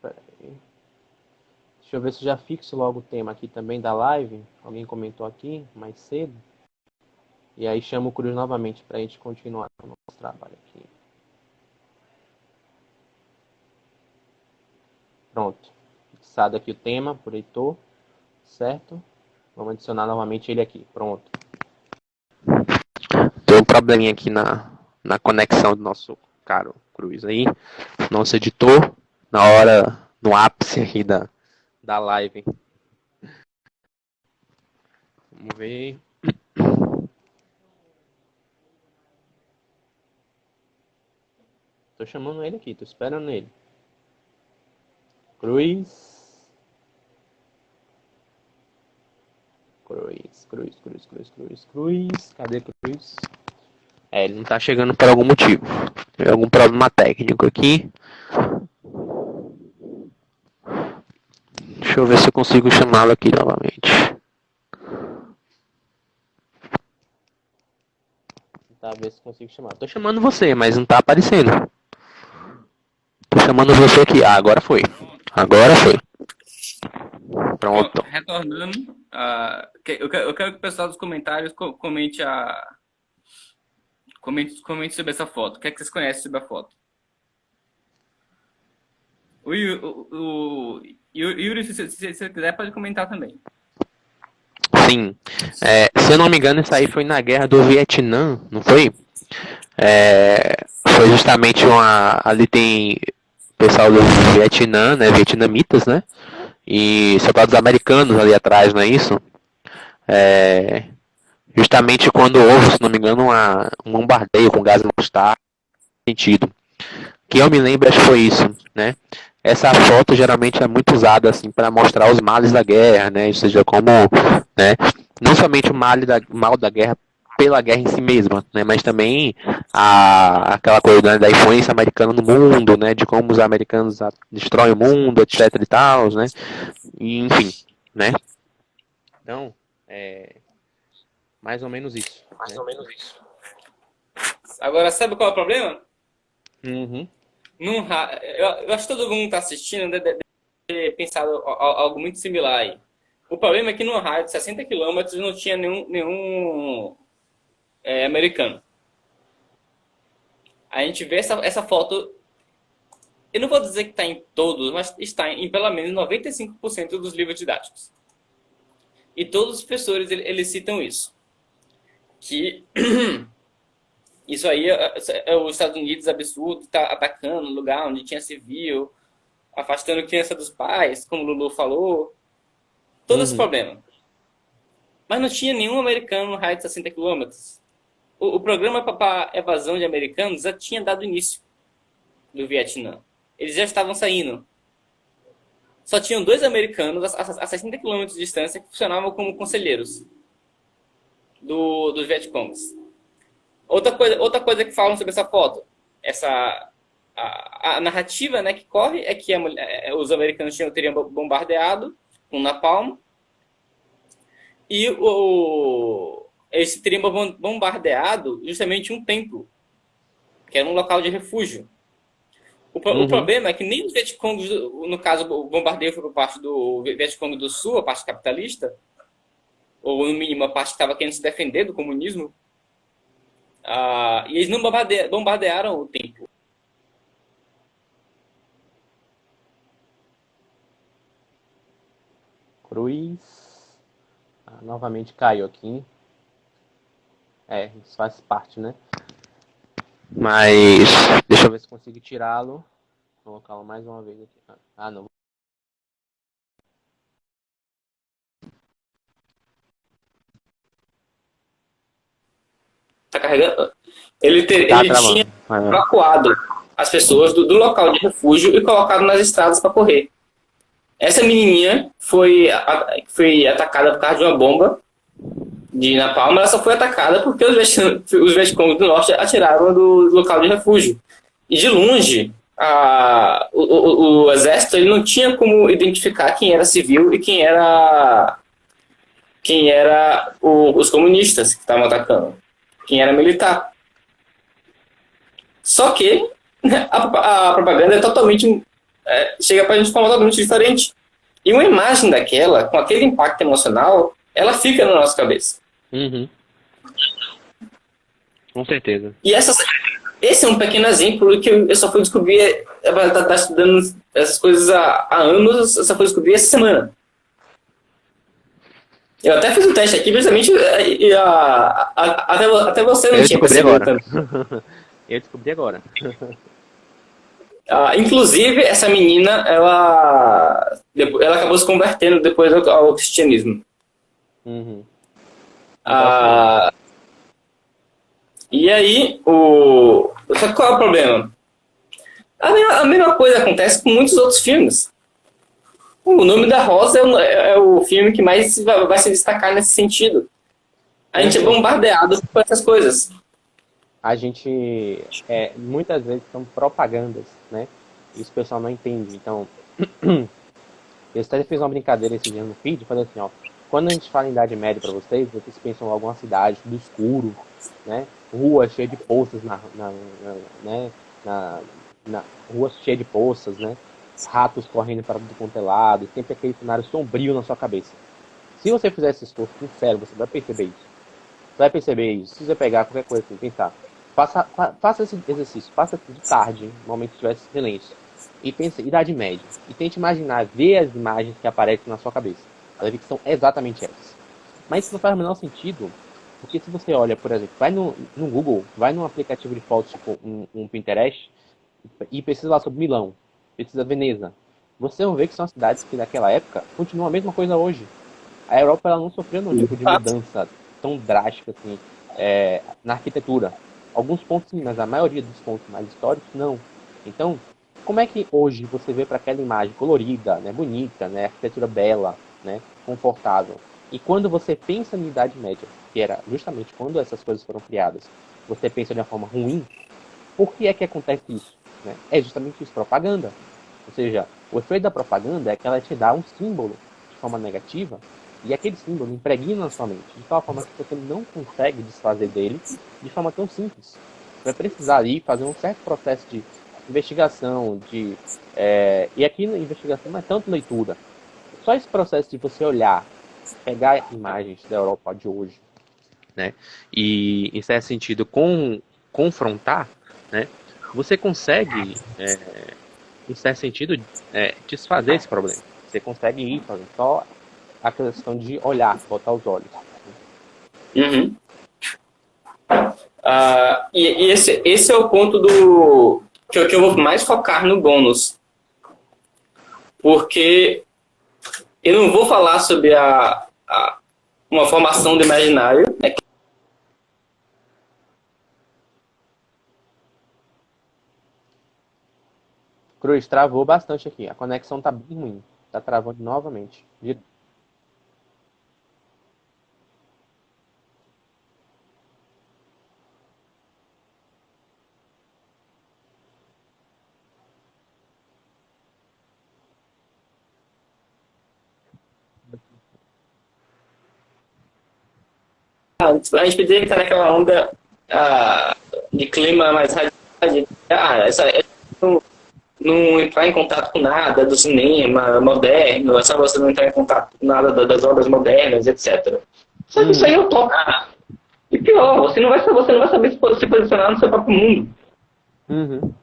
Pera aí. Deixa eu ver se já fixo logo o tema aqui também da live. Alguém comentou aqui mais cedo. E aí chamo o Cruz novamente pra gente continuar o nosso trabalho aqui. Pronto. Fixado aqui o tema por Heitor. Certo? Vamos adicionar novamente ele aqui. Pronto. Tem um probleminha aqui na conexão do nosso caro Cruz aí. Nosso editor. Na hora, no ápice aqui da live. Vamos ver. Tô chamando ele aqui, tô esperando ele. Cruz. Cruz, Cruz, Cruz, Cruz, Cruz, Cruz. Cadê Cruz? Ele não tá chegando por algum motivo. Tem algum problema técnico aqui. Deixa eu ver se eu consigo chamá-lo aqui novamente. Tá, ver se consigo chamar. Tô chamando você, mas não tá aparecendo. Tô chamando você aqui. Ah, agora foi. Agora foi. Pronto. Retornando, eu quero que o pessoal dos comentários comente sobre essa foto. O que é que vocês conhecem sobre a foto? O Yuri, se você quiser, pode comentar também. Sim. Se eu não me engano, isso aí foi na guerra do Vietnã, não foi? Foi justamente ali tem o pessoal do Vietnã, né? Vietnamitas, né? E soldados americanos ali atrás, não é isso? Justamente quando houve, se não me engano, um bombardeio com gás mostarda, sentido. Que eu me lembro, acho que foi isso, né? Essa foto geralmente é muito usada assim para mostrar os males da guerra, né? Ou seja, como, né? Não somente o mal da guerra pela guerra em si mesma, né? Mas também aquela coisa, né, da influência americana no mundo, né? De como os americanos destroem o mundo, etc e tal, né? E, enfim, né? Então, mais ou menos isso. Mais ou menos isso. Agora, sabe qual é o problema? Uhum. Eu acho que todo mundo que está assistindo deve ter pensado algo muito similar aí. O problema é que no raio de 60 quilômetros não tinha nenhum americano. A gente vê essa foto, eu não vou dizer que está em todos, mas está em pelo menos 95% dos livros didáticos. E todos os professores eles citam isso. Que isso aí é os Estados Unidos absurdo, está atacando um lugar onde tinha civil, afastando criança dos pais, como o Lulu falou. Todo esse problema. Mas não tinha nenhum americano no raio de 60 quilômetros. O programa para evasão de americanos já tinha dado início do Vietnã. Eles já estavam saindo. Só tinham 2 americanos a 60 quilômetros de distância que funcionavam como conselheiros dos Vietcongs. Outra coisa que falam sobre essa foto, a narrativa, né, que corre é que os americanos teriam bombardeado com napalm e eles teriam bombardeado justamente um templo, que era um local de refúgio. O problema é que nem os Vietcongs, no caso, o bombardeio foi por parte do Vietcong do Sul, a parte capitalista, ou no mínimo a parte que estava querendo se defender do comunismo, e eles não bombardearam o templo. Cruz. Novamente caiu aqui. Isso faz parte, né? Mas deixa eu ver se consigo tirá-lo. Vou colocá-lo mais uma vez aqui. Não. Tá carregando? Ele tinha evacuado as pessoas do local de refúgio e colocado nas estradas para correr. Essa menininha foi atacada por causa de uma bomba de napalm. Ela só foi atacada porque os Vietcongs do Norte atiraram do local de refúgio. E de longe, o exército ele não tinha como identificar quem era civil e quem era os comunistas que estavam atacando. Quem era militar. Só que a propaganda é totalmente chega pra gente de forma totalmente diferente. E uma imagem daquela, com aquele impacto emocional, ela fica na nossa cabeça. Uhum. Com certeza. E esse é um pequeno exemplo que eu só fui descobrir, tá estudando essas coisas há anos, eu só fui descobrir essa semana. Eu até fiz um teste aqui, precisamente, até você não tinha percebido também. Eu descobri agora. Inclusive, essa menina, ela acabou se convertendo depois ao cristianismo. Uhum. E aí, só que qual é o problema? A mesma coisa acontece com muitos outros filmes. O Nome da Rosa é o filme que mais vai se destacar nesse sentido. A gente é bombardeado por essas coisas. a gente, muitas vezes são propagandas, né? Isso o pessoal não entende. Então, eu até fiz uma brincadeira esse dia no feed, falei assim, ó, quando a gente fala em Idade Média para vocês pensam logo uma cidade do escuro, né? Rua cheia de poças né? na, na rua cheia de poças, né? Ratos correndo para tudo quanto é lado, sempre aquele cenário sombrio na sua cabeça. Se você fizer esse esforço sincero, você vai perceber isso. Você vai perceber isso. Se você pegar qualquer coisa assim, pensar, faça esse exercício, faça de tarde, no momento que tivesse silêncio. E pense, Idade Média. E tente imaginar, ver as imagens que aparecem na sua cabeça. Ela vê que são exatamente essas. Mas isso não faz o menor sentido, porque se você olha, por exemplo, vai no Google, vai num aplicativo de fotos, tipo um Pinterest, e pesquisa lá sobre Milão, pesquisa Veneza. Você vai ver que são cidades que naquela época continuam a mesma coisa hoje. A Europa ela não sofreu nenhum tipo de mudança tão drástica assim, na arquitetura. Alguns pontos sim, mas a maioria dos pontos mais históricos não. Então, como é que hoje você vê para aquela imagem colorida, né, bonita, né, arquitetura bela, né, confortável? E quando você pensa na Idade Média, que era justamente quando essas coisas foram criadas, você pensa de uma forma ruim, por que é que acontece isso? Né? É justamente isso, propaganda. Ou seja, o efeito da propaganda é que ela te dá um símbolo de forma negativa e aquele símbolo impregna na sua mente, de tal forma que você não consegue desfazer dele de forma tão simples. Você vai precisar ali fazer um certo processo de investigação, e aqui na investigação não é tanto leitura. Só esse processo de você olhar, pegar imagens da Europa de hoje, né, e em certo sentido confrontar, né, você consegue, em certo sentido, desfazer esse problema. Você consegue ir fazendo só a questão de olhar, botar os olhos. Uhum. E esse é o ponto do que eu vou mais focar no bônus. Porque eu não vou falar sobre uma formação do imaginário. Cruz, travou bastante aqui. A conexão tá bem ruim. Tá travando novamente. A gente poderia estar naquela onda de clima mais radical. Não entrar em contato com nada do cinema moderno, é só você não entrar em contato com nada das obras modernas, etc. Só que isso aí é utópico. E pior, você não vai saber se posicionar no seu próprio mundo. Uhum.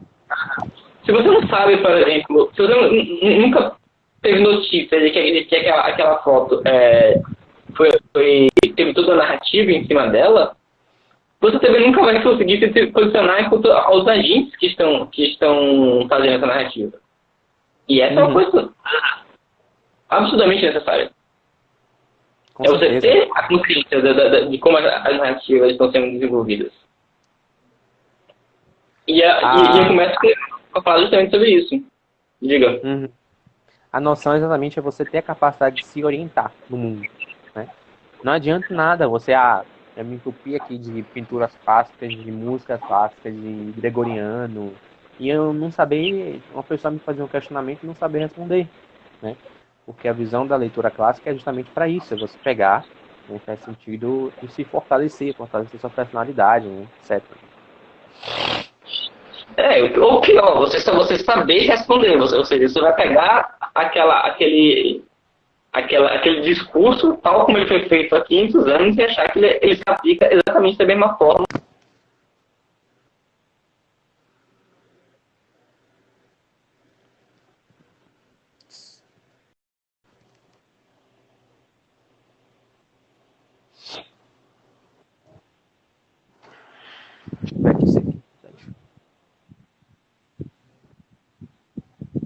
Se você não sabe, por exemplo, se você nunca teve notícia de que aquela foto teve toda a narrativa em cima dela, você também nunca vai conseguir se posicionar enquanto aos agentes que estão fazendo essa narrativa. E essa é uma coisa absurdamente necessária. Com você certeza. ter a consciência de como as narrativas estão sendo desenvolvidas. E eu começo a falar justamente sobre isso. Diga. Uhum. A noção exatamente é você ter a capacidade de se orientar no mundo. Né? Não adianta nada você eu me entupir aqui de pinturas clássicas, de músicas clássicas, de gregoriano, e eu não saber, uma pessoa me fazer um questionamento e não saber responder. Né? Porque a visão da leitura clássica é justamente para isso, é você pegar, em certo sentido, e se fortalecer sua personalidade, né? Etc. Ou pior, você saber responder. Ou seja, você vai pegar aquele discurso, tal como ele foi feito há 500 anos, e achar que ele se aplica exatamente da mesma forma.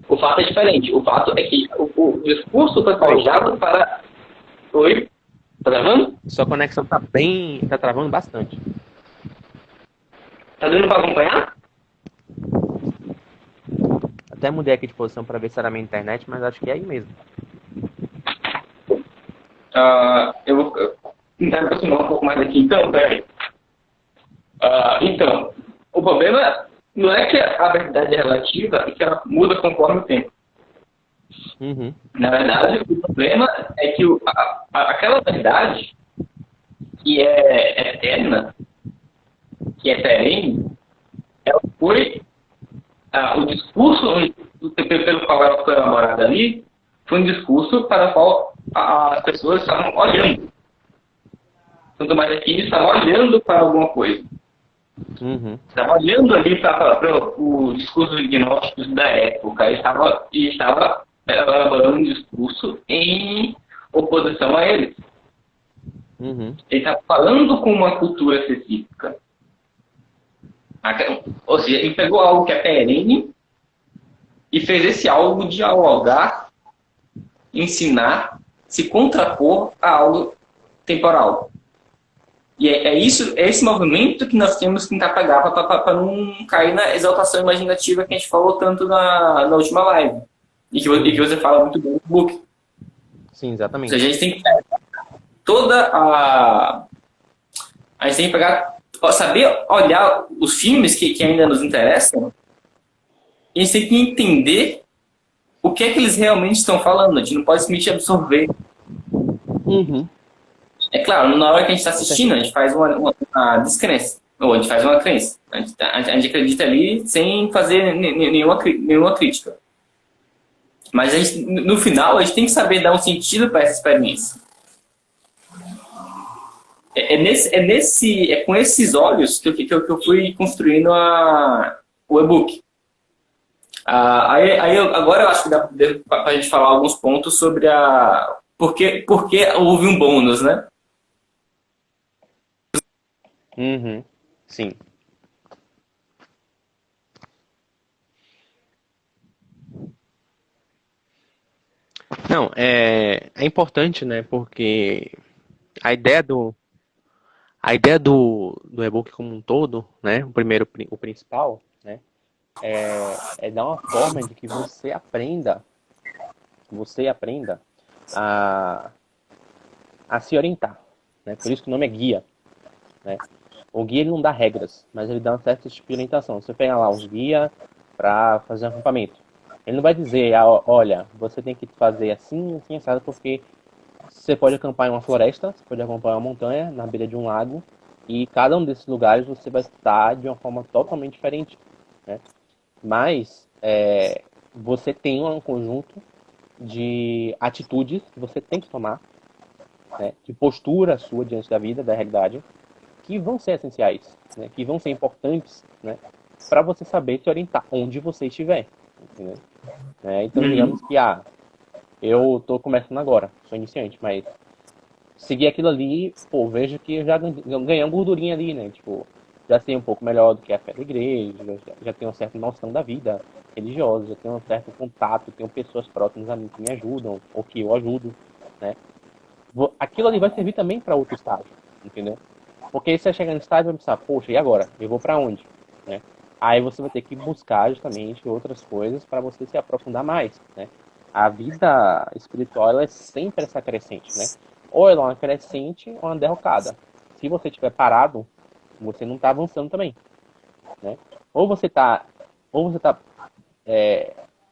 O fato é diferente. O fato é que o discurso foi forjado para... Oi? Tá travando? Sua conexão tá travando bastante. Tá dando para acompanhar? Até mudei aqui de posição para ver se era a minha internet, mas acho que é aí mesmo. Eu vou tentar me aproximar um pouco mais aqui. Então, peraí. Então, o problema não é que a verdade é relativa e que ela muda conforme o tempo. Uhum. Na verdade, o problema é que aquela verdade que é eterna, que é perene, ela foi o discurso pelo qual ela foi elaborada ali foi um discurso para o qual as pessoas estavam olhando. Santo Tomás de Aquino estava olhando para alguma coisa. Uhum. Estava olhando ali para o discurso dos gnósticos da época e estava elaborando um discurso em oposição a eles. Uhum. Ele estava falando com uma cultura específica. Ou seja, ele pegou algo que é perene e fez esse algo dialogar, ensinar, se contrapor a algo temporal. E é esse movimento que nós temos que tentar pegar para não cair na exaltação imaginativa que a gente falou tanto na última live. E que você fala muito bem no book. Sim, exatamente. Ou seja, a gente tem que pegar a gente tem que pegar, saber olhar os filmes que ainda nos interessam, e a gente tem que entender o que é que eles realmente estão falando. A gente não pode simplesmente absorver. Uhum. É claro, na hora que a gente está assistindo, a gente faz uma descrença. Ou a gente faz uma crença. A gente acredita ali sem fazer nenhuma crítica. Mas no final, a gente tem que saber dar um sentido para essa experiência. É com esses olhos que eu fui construindo o e-book. Agora eu acho que dá para a gente falar alguns pontos sobre por que houve um bônus, né? Uhum. Sim. Não, é importante, né? Porque a ideia do e-book como um todo, né? O principal, né? É dar uma forma de que você aprenda a se orientar, né? Por isso que o nome é guia, né? O guia ele não dá regras, mas ele dá uma certa tipo de orientação. Você pega lá os guias para fazer um acampamento. Ele não vai dizer, olha, você tem que fazer assim, assim, assado, porque você pode acampar em uma floresta, você pode acampar em uma montanha, na beira de um lago, e cada um desses lugares você vai estar de uma forma totalmente diferente, né? Mas você tem um conjunto de atitudes que você tem que tomar, né? De postura sua diante da vida, da realidade, que vão ser essenciais, né? Que vão ser importantes, né? Para você saber se orientar onde você estiver, entendeu? Então, digamos que eu tô começando agora, sou iniciante, mas seguir aquilo ali, pô, vejo que eu já ganhei uma gordurinha ali, né? Tipo, já sei um pouco melhor do que é a fé da igreja, já tenho uma certa noção da vida religiosa, já tenho um certo contato, tenho pessoas próximas a mim que me ajudam, ou que eu ajudo, né? Aquilo ali vai servir também para outro estágio, entendeu? Porque aí você chega no estágio e vai pensar, poxa, e agora? Eu vou para onde? Né? Aí você vai ter que buscar justamente outras coisas para você se aprofundar mais, né? A vida espiritual, ela é sempre essa crescente, né? Ou ela é uma crescente ou uma derrocada. Se você estiver parado, você não está avançando também, né? Ou você está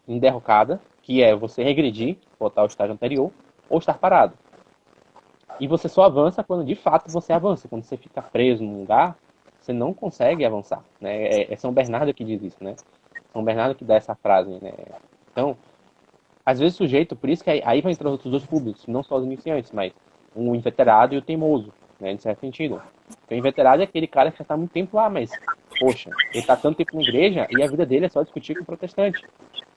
em derrocada, que é você regredir, voltar ao estágio anterior, ou estar parado. E você só avança quando de fato você avança. Quando você fica preso num lugar, você não consegue avançar, né? É São Bernardo que diz isso, né? São Bernardo que dá essa frase, né? Então, às vezes o sujeito, por isso que aí vai entrar os outros dois públicos, não só os iniciantes, mas o inveterado e o teimoso, né? Em certo sentido. Então, o inveterado é aquele cara que já está há muito tempo lá, mas, poxa, ele está tanto tempo na igreja e a vida dele é só discutir com o protestante.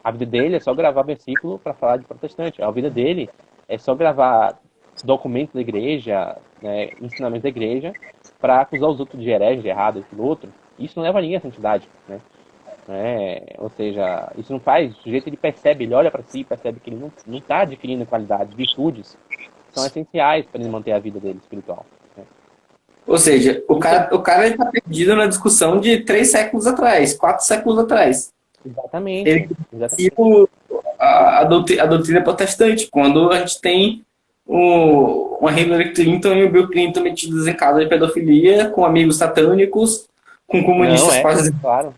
A vida dele é só gravar versículo para falar de protestante. A vida dele é só gravar documentos da igreja, né, ensinamentos da igreja, para acusar os outros de herege, de errado, aquilo outro. Isso não leva ninguém à santidade, né? Ou seja, isso não faz, o sujeito ele percebe, ele olha para si, percebe que ele não está adquirindo qualidades, virtudes, que são essenciais para ele manter a vida dele espiritual. Né? Ou seja, o cara está perdido na discussão de 3 séculos atrás, 4 séculos atrás. Exatamente. Ele seguiu a doutrina protestante, quando a gente tem uma Hillary Clinton e o Bill Clinton metidos em caso de pedofilia, com amigos satânicos, com comunistas Não, quase. claro.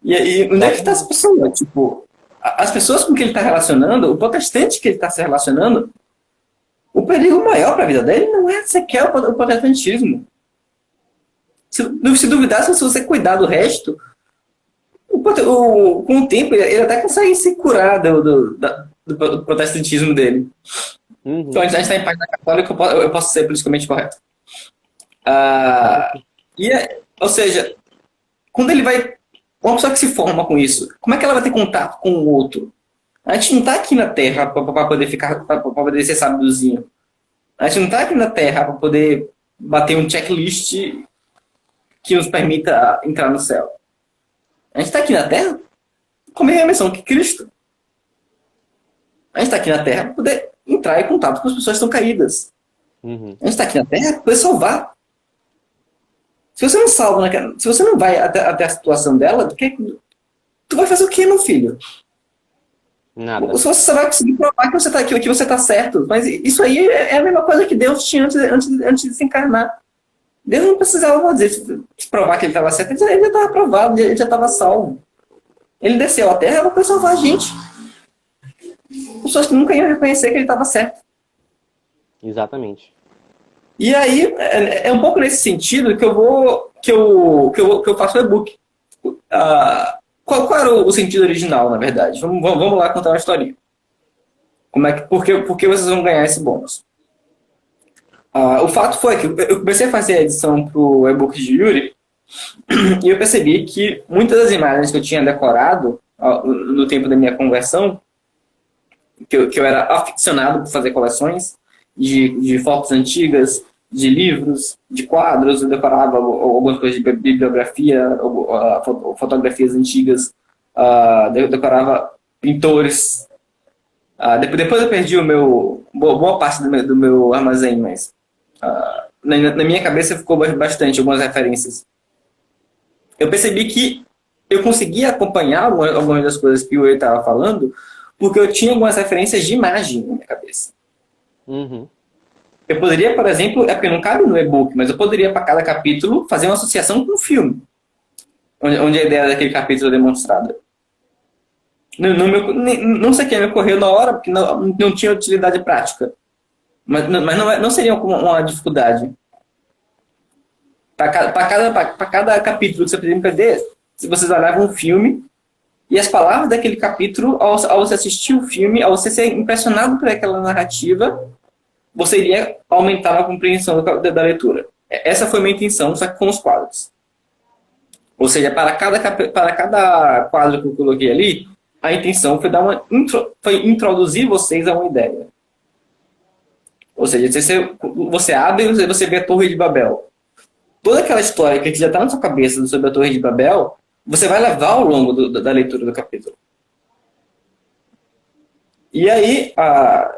E aí, onde é que está essa pessoa? Tipo, as pessoas com que ele está relacionando, o protestante que ele está se relacionando, o perigo maior para a vida dele não é sequer o protestantismo. Se duvidar, se você cuidar do resto, com o tempo, ele até consegue se curar do protestantismo dele. Então, a gente está em página católica, eu posso ser politicamente correto. Ou seja, quando ele vai... Uma pessoa que se forma com isso, como é que ela vai ter contato com o outro? A gente não está aqui na Terra para poder ser sabidozinho. A gente não está aqui na Terra para poder bater um checklist que nos permita entrar no céu. A gente está aqui na Terra com a mesma missão que Cristo. A gente está aqui na Terra para poder entrar em contato com as pessoas que estão caídas. A gente está aqui na Terra para poder salvar. Se você não salva, se você não vai até a situação dela, tu vai fazer o quê, meu filho? Nada. Se você só vai conseguir provar que você está aqui, que você está certo. Mas isso aí é a mesma coisa que Deus tinha antes de se encarnar. Deus não precisava provar que ele estava certo, ele já estava provado, ele já estava salvo. Ele desceu à Terra para salvar a gente. Pessoas que nunca iam reconhecer que ele estava certo. Exatamente. E aí, é um pouco nesse sentido que eu faço o e-book. Qual era o sentido original, na verdade? Vamos lá contar uma historinha. Por que vocês vão ganhar esse bônus? O fato foi que eu comecei a fazer a edição para o e-book de Yuri e eu percebi que muitas das imagens que eu tinha decorado no tempo da minha conversão, que eu era aficionado por fazer coleções de fotos antigas, de livros, de quadros, eu decorava algumas coisas de bibliografia, fotografias antigas, eu decorava pintores. Depois eu perdi boa parte do meu armazém, mas na minha cabeça ficou bastante algumas referências. Eu percebi que eu conseguia acompanhar algumas das coisas que o Yuri estava falando, porque eu tinha algumas referências de imagem na minha cabeça. Eu poderia, por exemplo, porque não cabe no e-book, mas eu poderia, para cada capítulo, fazer uma associação com um filme, onde a ideia daquele capítulo é demonstrada. Não sei o que me ocorreu na hora, porque não tinha utilidade prática. Mas não seria uma dificuldade. Para cada capítulo que você precisa entender, se vocês olhavam um filme, e as palavras daquele capítulo, ao você assistir o filme, ao você ser impressionado por aquela narrativa, você iria aumentar a compreensão da leitura. Essa foi a minha intenção, só que com os quadros. Ou seja, para cada quadro que eu coloquei ali, a intenção foi introduzir vocês a uma ideia. Ou seja, você abre e você vê a Torre de Babel. Toda aquela história que já está na sua cabeça sobre a Torre de Babel, você vai levar ao longo da leitura do capítulo. E aí,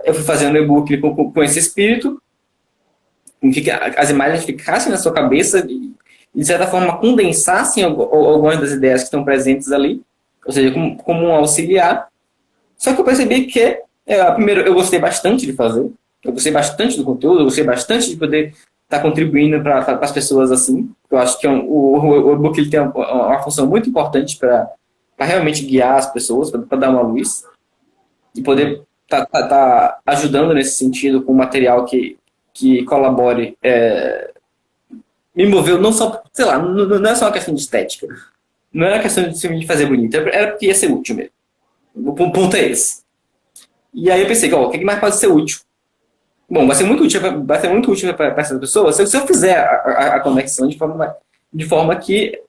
eu fui fazendo o e-book com esse espírito, em que as imagens ficassem na sua cabeça e, de certa forma, condensassem algumas das ideias que estão presentes ali, ou seja, como um auxiliar. Só que eu percebi que, primeiro, eu gostei bastante de fazer, eu gostei bastante do conteúdo, eu gostei bastante de poder estar contribuindo para as pessoas assim. Eu acho que o e-book ele tem uma função muito importante para realmente guiar as pessoas, para dar uma luz, e poder tá ajudando nesse sentido com material que colabore. Me moveu não só, sei lá, não é só uma questão de estética, não era uma questão de fazer bonito, era porque ia ser útil mesmo. O ponto é esse. E aí eu pensei, o que mais pode ser útil? Bom, vai ser muito útil para essas pessoas se eu fizer a conexão de forma que,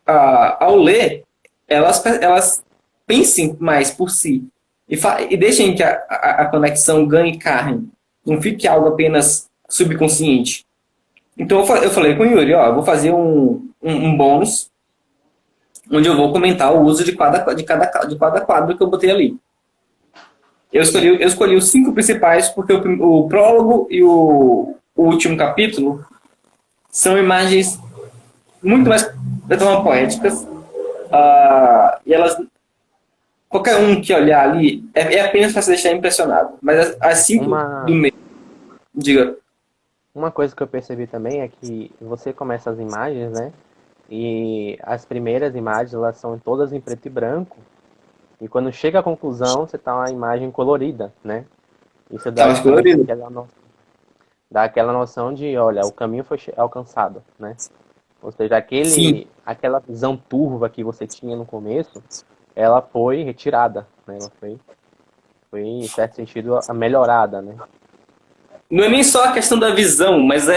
ao ler, elas pensem mais por si e deixem que a conexão ganhe carne, não fique algo apenas subconsciente. Então eu falei com o Yuri, eu vou fazer um bônus onde eu vou comentar o uso de cada quadro que eu botei ali. Eu escolhi os 5 principais porque o prólogo e o último capítulo são imagens muito mais poéticas, e elas, qualquer um que olhar ali é apenas para se deixar impressionado, mas as 5 do meio, diga. Uma coisa que eu percebi também é que você começa as imagens, né? E as primeiras imagens, elas são todas em preto e branco. E quando chega à conclusão, você tá uma imagem colorida, né? Isso Tá dá mais justamente colorido. dá aquela noção de, olha, o caminho foi alcançado, né? Ou seja, Sim. aquela visão turva que você tinha no começo, ela foi retirada, né? Ela foi em certo sentido, a melhorada, né? Não é nem só a questão da visão, mas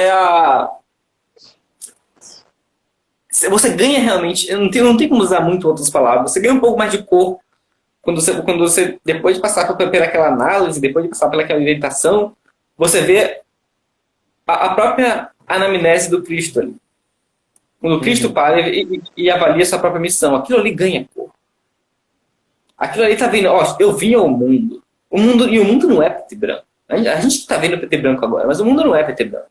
você ganha realmente. Eu não tenho como usar muito outras palavras. Você ganha um pouco mais de cor quando você depois de passar por aquela análise, depois de passar pelaquela orientação, você vê a própria anamnese do Cristo ali. Quando o Cristo Uhum. para e avalia a sua própria missão, aquilo ali ganha cor. Aquilo ali tá vendo, ó, eu vim ao mundo. E o mundo não é preto e branco. A gente tá vendo preto e branco agora, mas o mundo não é preto e branco.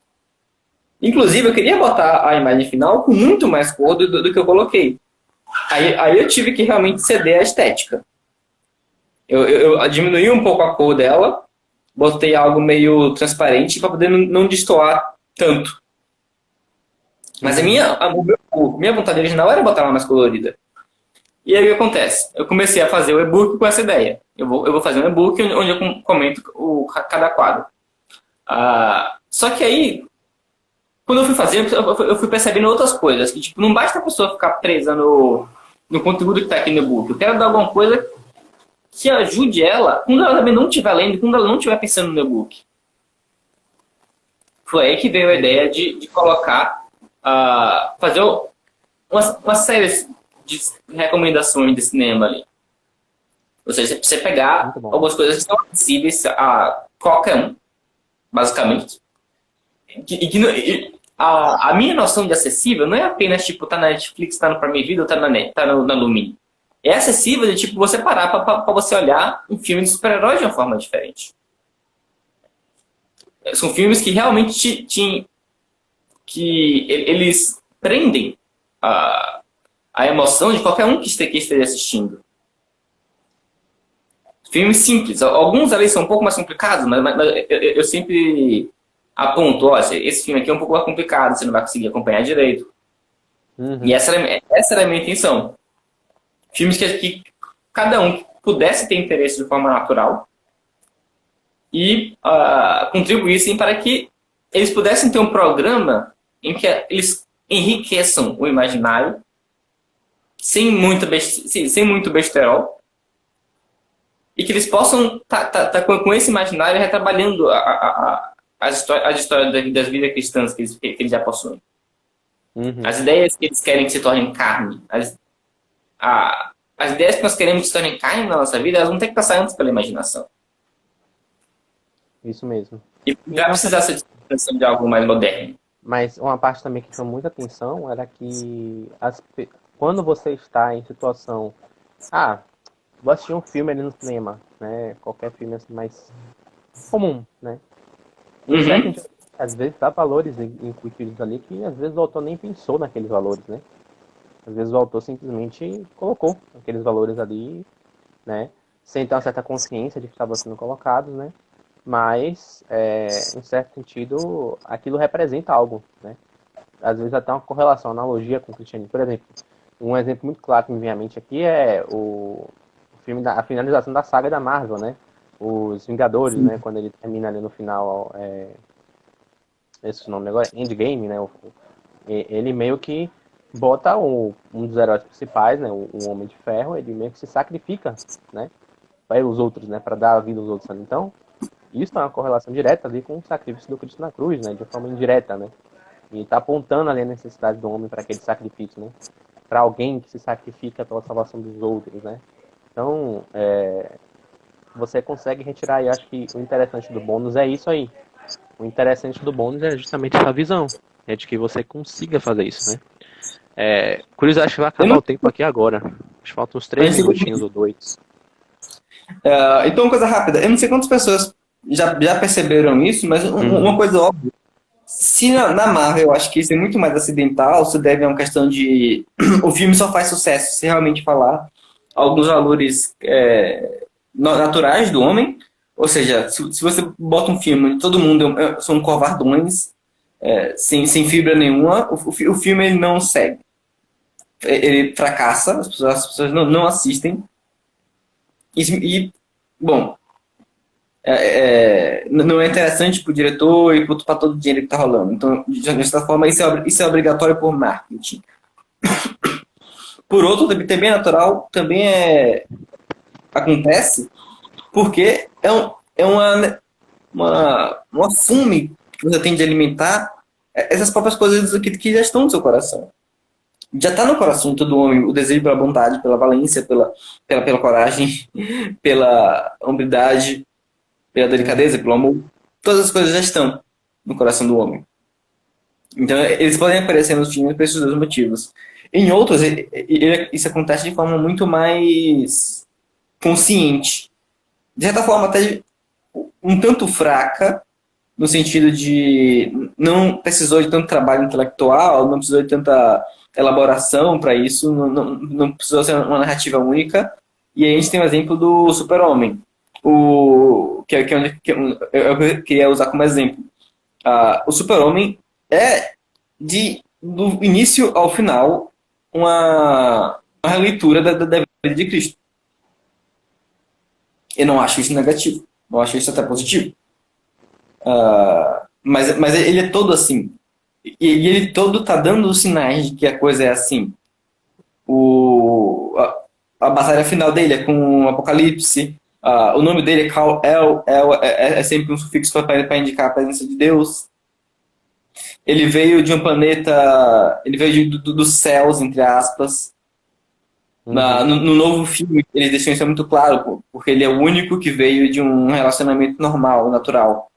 Inclusive, eu queria botar a imagem final com muito mais cor do que eu coloquei. Aí eu tive que realmente ceder à estética. Eu diminuí um pouco a cor dela, botei algo meio transparente para poder não destoar tanto. Mas minha vontade original era botar ela mais colorida. E aí o que acontece? Eu comecei a fazer o e-book com essa ideia. Eu vou fazer um e-book onde eu comento cada quadro. Só que aí, quando eu fui fazendo, eu fui percebendo outras coisas. Que, tipo, não basta a pessoa ficar presa no conteúdo que está aqui no e-book. Eu quero dar alguma coisa que ajude ela, quando ela também não estiver lendo, quando ela não estiver pensando no e-book. Foi aí que veio a ideia de colocar, fazer uma série de recomendações de cinema ali. Ou seja, você pegar Muito bom. algumas coisas que são acessíveis a qualquer um, basicamente. A minha noção de acessível não é apenas, tipo, tá na Netflix, tá no Prime Video, tá na Lumini. É acessível de, tipo, você parar pra você olhar um filme de super-herói de uma forma diferente. São filmes que realmente eles prendem a emoção de qualquer um que esteja assistindo. Filmes simples. Alguns ali são um pouco mais complicados, mas eu sempre aponto, ó, esse filme aqui é um pouco mais complicado, você não vai conseguir acompanhar direito. Uhum. E essa era a minha intenção. Filmes que cada um pudesse ter interesse de forma natural e contribuíssem para que eles pudessem ter um programa em que eles enriqueçam o imaginário sem muito besterol e que eles possam tá com esse imaginário retrabalhando as histórias das vidas cristãs que eles já possuem. Uhum. As ideias que eles querem que se tornem carne. As ideias que nós queremos que se tornem carne na nossa vida, elas vão ter que passar antes pela imaginação. Isso mesmo. E vai precisar ser de algo mais moderno. Mas uma parte também que chamou muita atenção era que quando você está em situação, vou assistir um filme ali no cinema, né? Qualquer filme assim mais comum, né? Às vezes dá valores incutidos ali que às vezes o autor nem pensou naqueles valores, né? Às vezes o autor simplesmente colocou aqueles valores ali, né? Sem ter uma certa consciência de que estavam sendo colocados, né? Mas, em certo sentido, aquilo representa algo, né? Às vezes até uma correlação, analogia com o cristianismo. Por exemplo, um exemplo muito claro que me vem à mente aqui é o filme a finalização da saga da Marvel, né? Os Vingadores, né? Quando ele termina ali no final, esse nome agora, Endgame, né? Ele meio que bota um dos heróis principais, né? O Homem de Ferro, ele meio que se sacrifica, né? Para os outros, né? Para dar a vida aos outros. Então, isso é uma correlação direta ali com o sacrifício do Cristo na cruz, né? De forma indireta, né? E está apontando ali a necessidade do homem para aquele sacrifício, né? Para alguém que se sacrifica pela salvação dos outros, né? Então, você consegue retirar, e acho que o interessante do bônus é isso aí. O interessante do bônus é justamente essa visão, é de que você consiga fazer isso, né? Cruz, acho que vai acabar o tempo aqui agora. Acho que faltam uns 3 minutinhos ou 2. Então, uma coisa rápida. Eu não sei quantas pessoas já perceberam isso, mas uma coisa óbvia. Se na Marvel eu acho que isso é muito mais acidental, se deve a uma questão de o filme só faz sucesso se realmente falar alguns valores naturais do homem. Ou seja, se você bota um filme onde todo mundo são covardões, sem fibra nenhuma, o filme ele não segue. Ele fracassa, as pessoas não assistem. Bom, não é interessante para o diretor e para todo o dinheiro que está rolando. Então, de certa forma, isso é obrigatório por marketing. Por outro, também é natural, acontece, porque é uma fome que você tem de alimentar essas próprias coisas que já estão no seu coração. Já está no coração de todo homem o desejo pela bondade, pela valência, pela coragem, pela hombridade, pela delicadeza, pelo amor. Todas as coisas já estão no coração do homem. Então, eles podem aparecer nos filmes por esses dois motivos. Em outros, isso acontece de forma muito mais consciente. De certa forma, até um tanto fraca, no sentido de não precisou de tanto trabalho intelectual, não precisou de tanta elaboração para isso, não precisou ser uma narrativa única. E aí a gente tem o exemplo do Super-Homem, que eu queria usar como exemplo. O Super-Homem é, do início ao final, uma releitura da vida de Cristo. Eu não acho isso negativo, eu acho isso até positivo. Mas ele é todo assim. E ele todo tá dando os sinais de que a coisa é assim. A batalha final dele é com o Apocalipse. O nome dele é Kal-El. É sempre um sufixo para indicar a presença de Deus. Ele veio de um planeta... Ele veio dos céus, entre aspas. No novo filme, eles deixam isso muito claro, porque ele é o único que veio de um relacionamento normal, natural.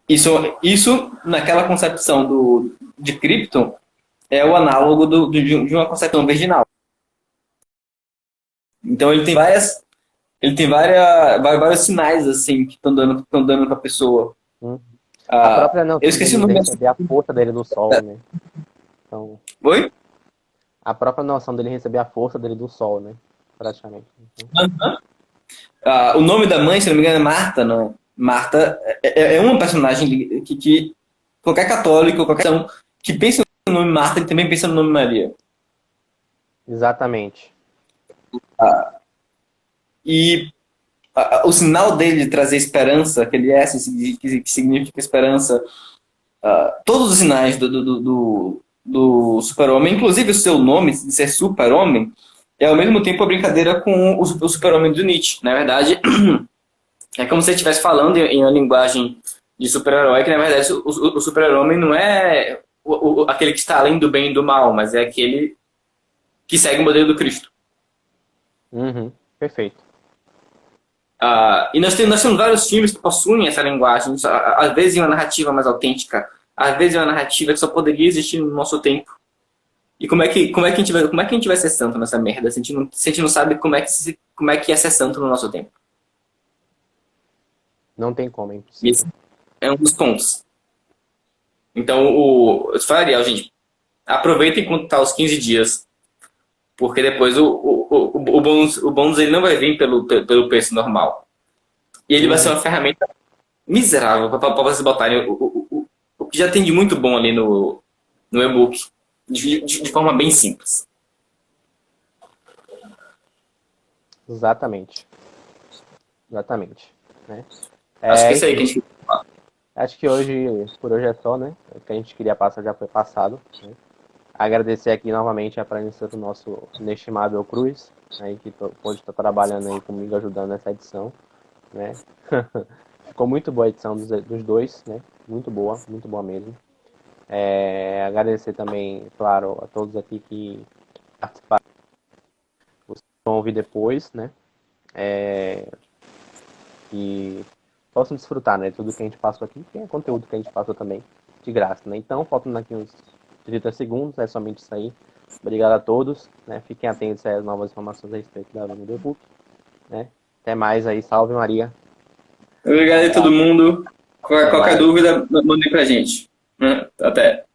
Isso naquela concepção de Krypton, é o análogo de uma concepção virginal. Então ele tem vários sinais assim que estão dando para a pessoa. A própria noção eu esqueci o nome. Dele receber a força dele do sol, né? Então, Oi? a própria noção dele receber a força dele do sol, né? Praticamente. O nome da mãe, se não me engano, é Marta, não é? Marta é uma personagem que qualquer católico, qualquer um que pensa no nome Marta, ele também pensa no nome Maria. Exatamente. O sinal dele de trazer esperança, aquele S que significa esperança, todos os sinais do Super-Homem, inclusive o seu nome, de ser Super-Homem, é ao mesmo tempo a brincadeira com o Super-Homem do Nietzsche. Na verdade, é como se você estivesse falando em uma linguagem de super-herói, que na verdade o super-homem não é aquele que está além do bem e do mal, mas é aquele que segue o modelo do Cristo. Perfeito. E nós temos vários filmes que possuem essa linguagem, às vezes em uma narrativa mais autêntica, às vezes em uma narrativa que só poderia existir no nosso tempo. E como é que a gente vai ser santo nessa merda, se a gente não sabe como é que é ser santo no nosso tempo? Não tem como, é impossível. Esse é um dos pontos. Então, eu falaria, gente, aproveita enquanto tá os 15 dias, porque depois o bônus ele não vai vir pelo preço normal. E ele vai ser uma ferramenta miserável para vocês botarem o que já tem de muito bom ali no e-book, de forma bem simples. Exatamente. Né? Acho que é isso aí que a gente quer falar. Acho que por hoje é só, né? O que a gente queria passar já foi passado. Né? Agradecer aqui novamente a presença do nosso inestimável Cruz, né, que pode estar trabalhando aí comigo, ajudando nessa edição. Né? Ficou muito boa a edição dos dois, né? Muito boa mesmo. Agradecer também, claro, a todos aqui que participaram. Vocês vão ouvir depois, né? E possam desfrutar, né? Tudo que a gente passou aqui, tem conteúdo que a gente passou também de graça, né? Então, faltam aqui uns 30 segundos, é somente isso aí. Obrigado a todos, né? Fiquem atentos às novas informações a respeito da venda do e-book, né? Até mais aí, salve Maria. Obrigado a todo mundo. Qualquer dúvida, mandem pra gente. Até.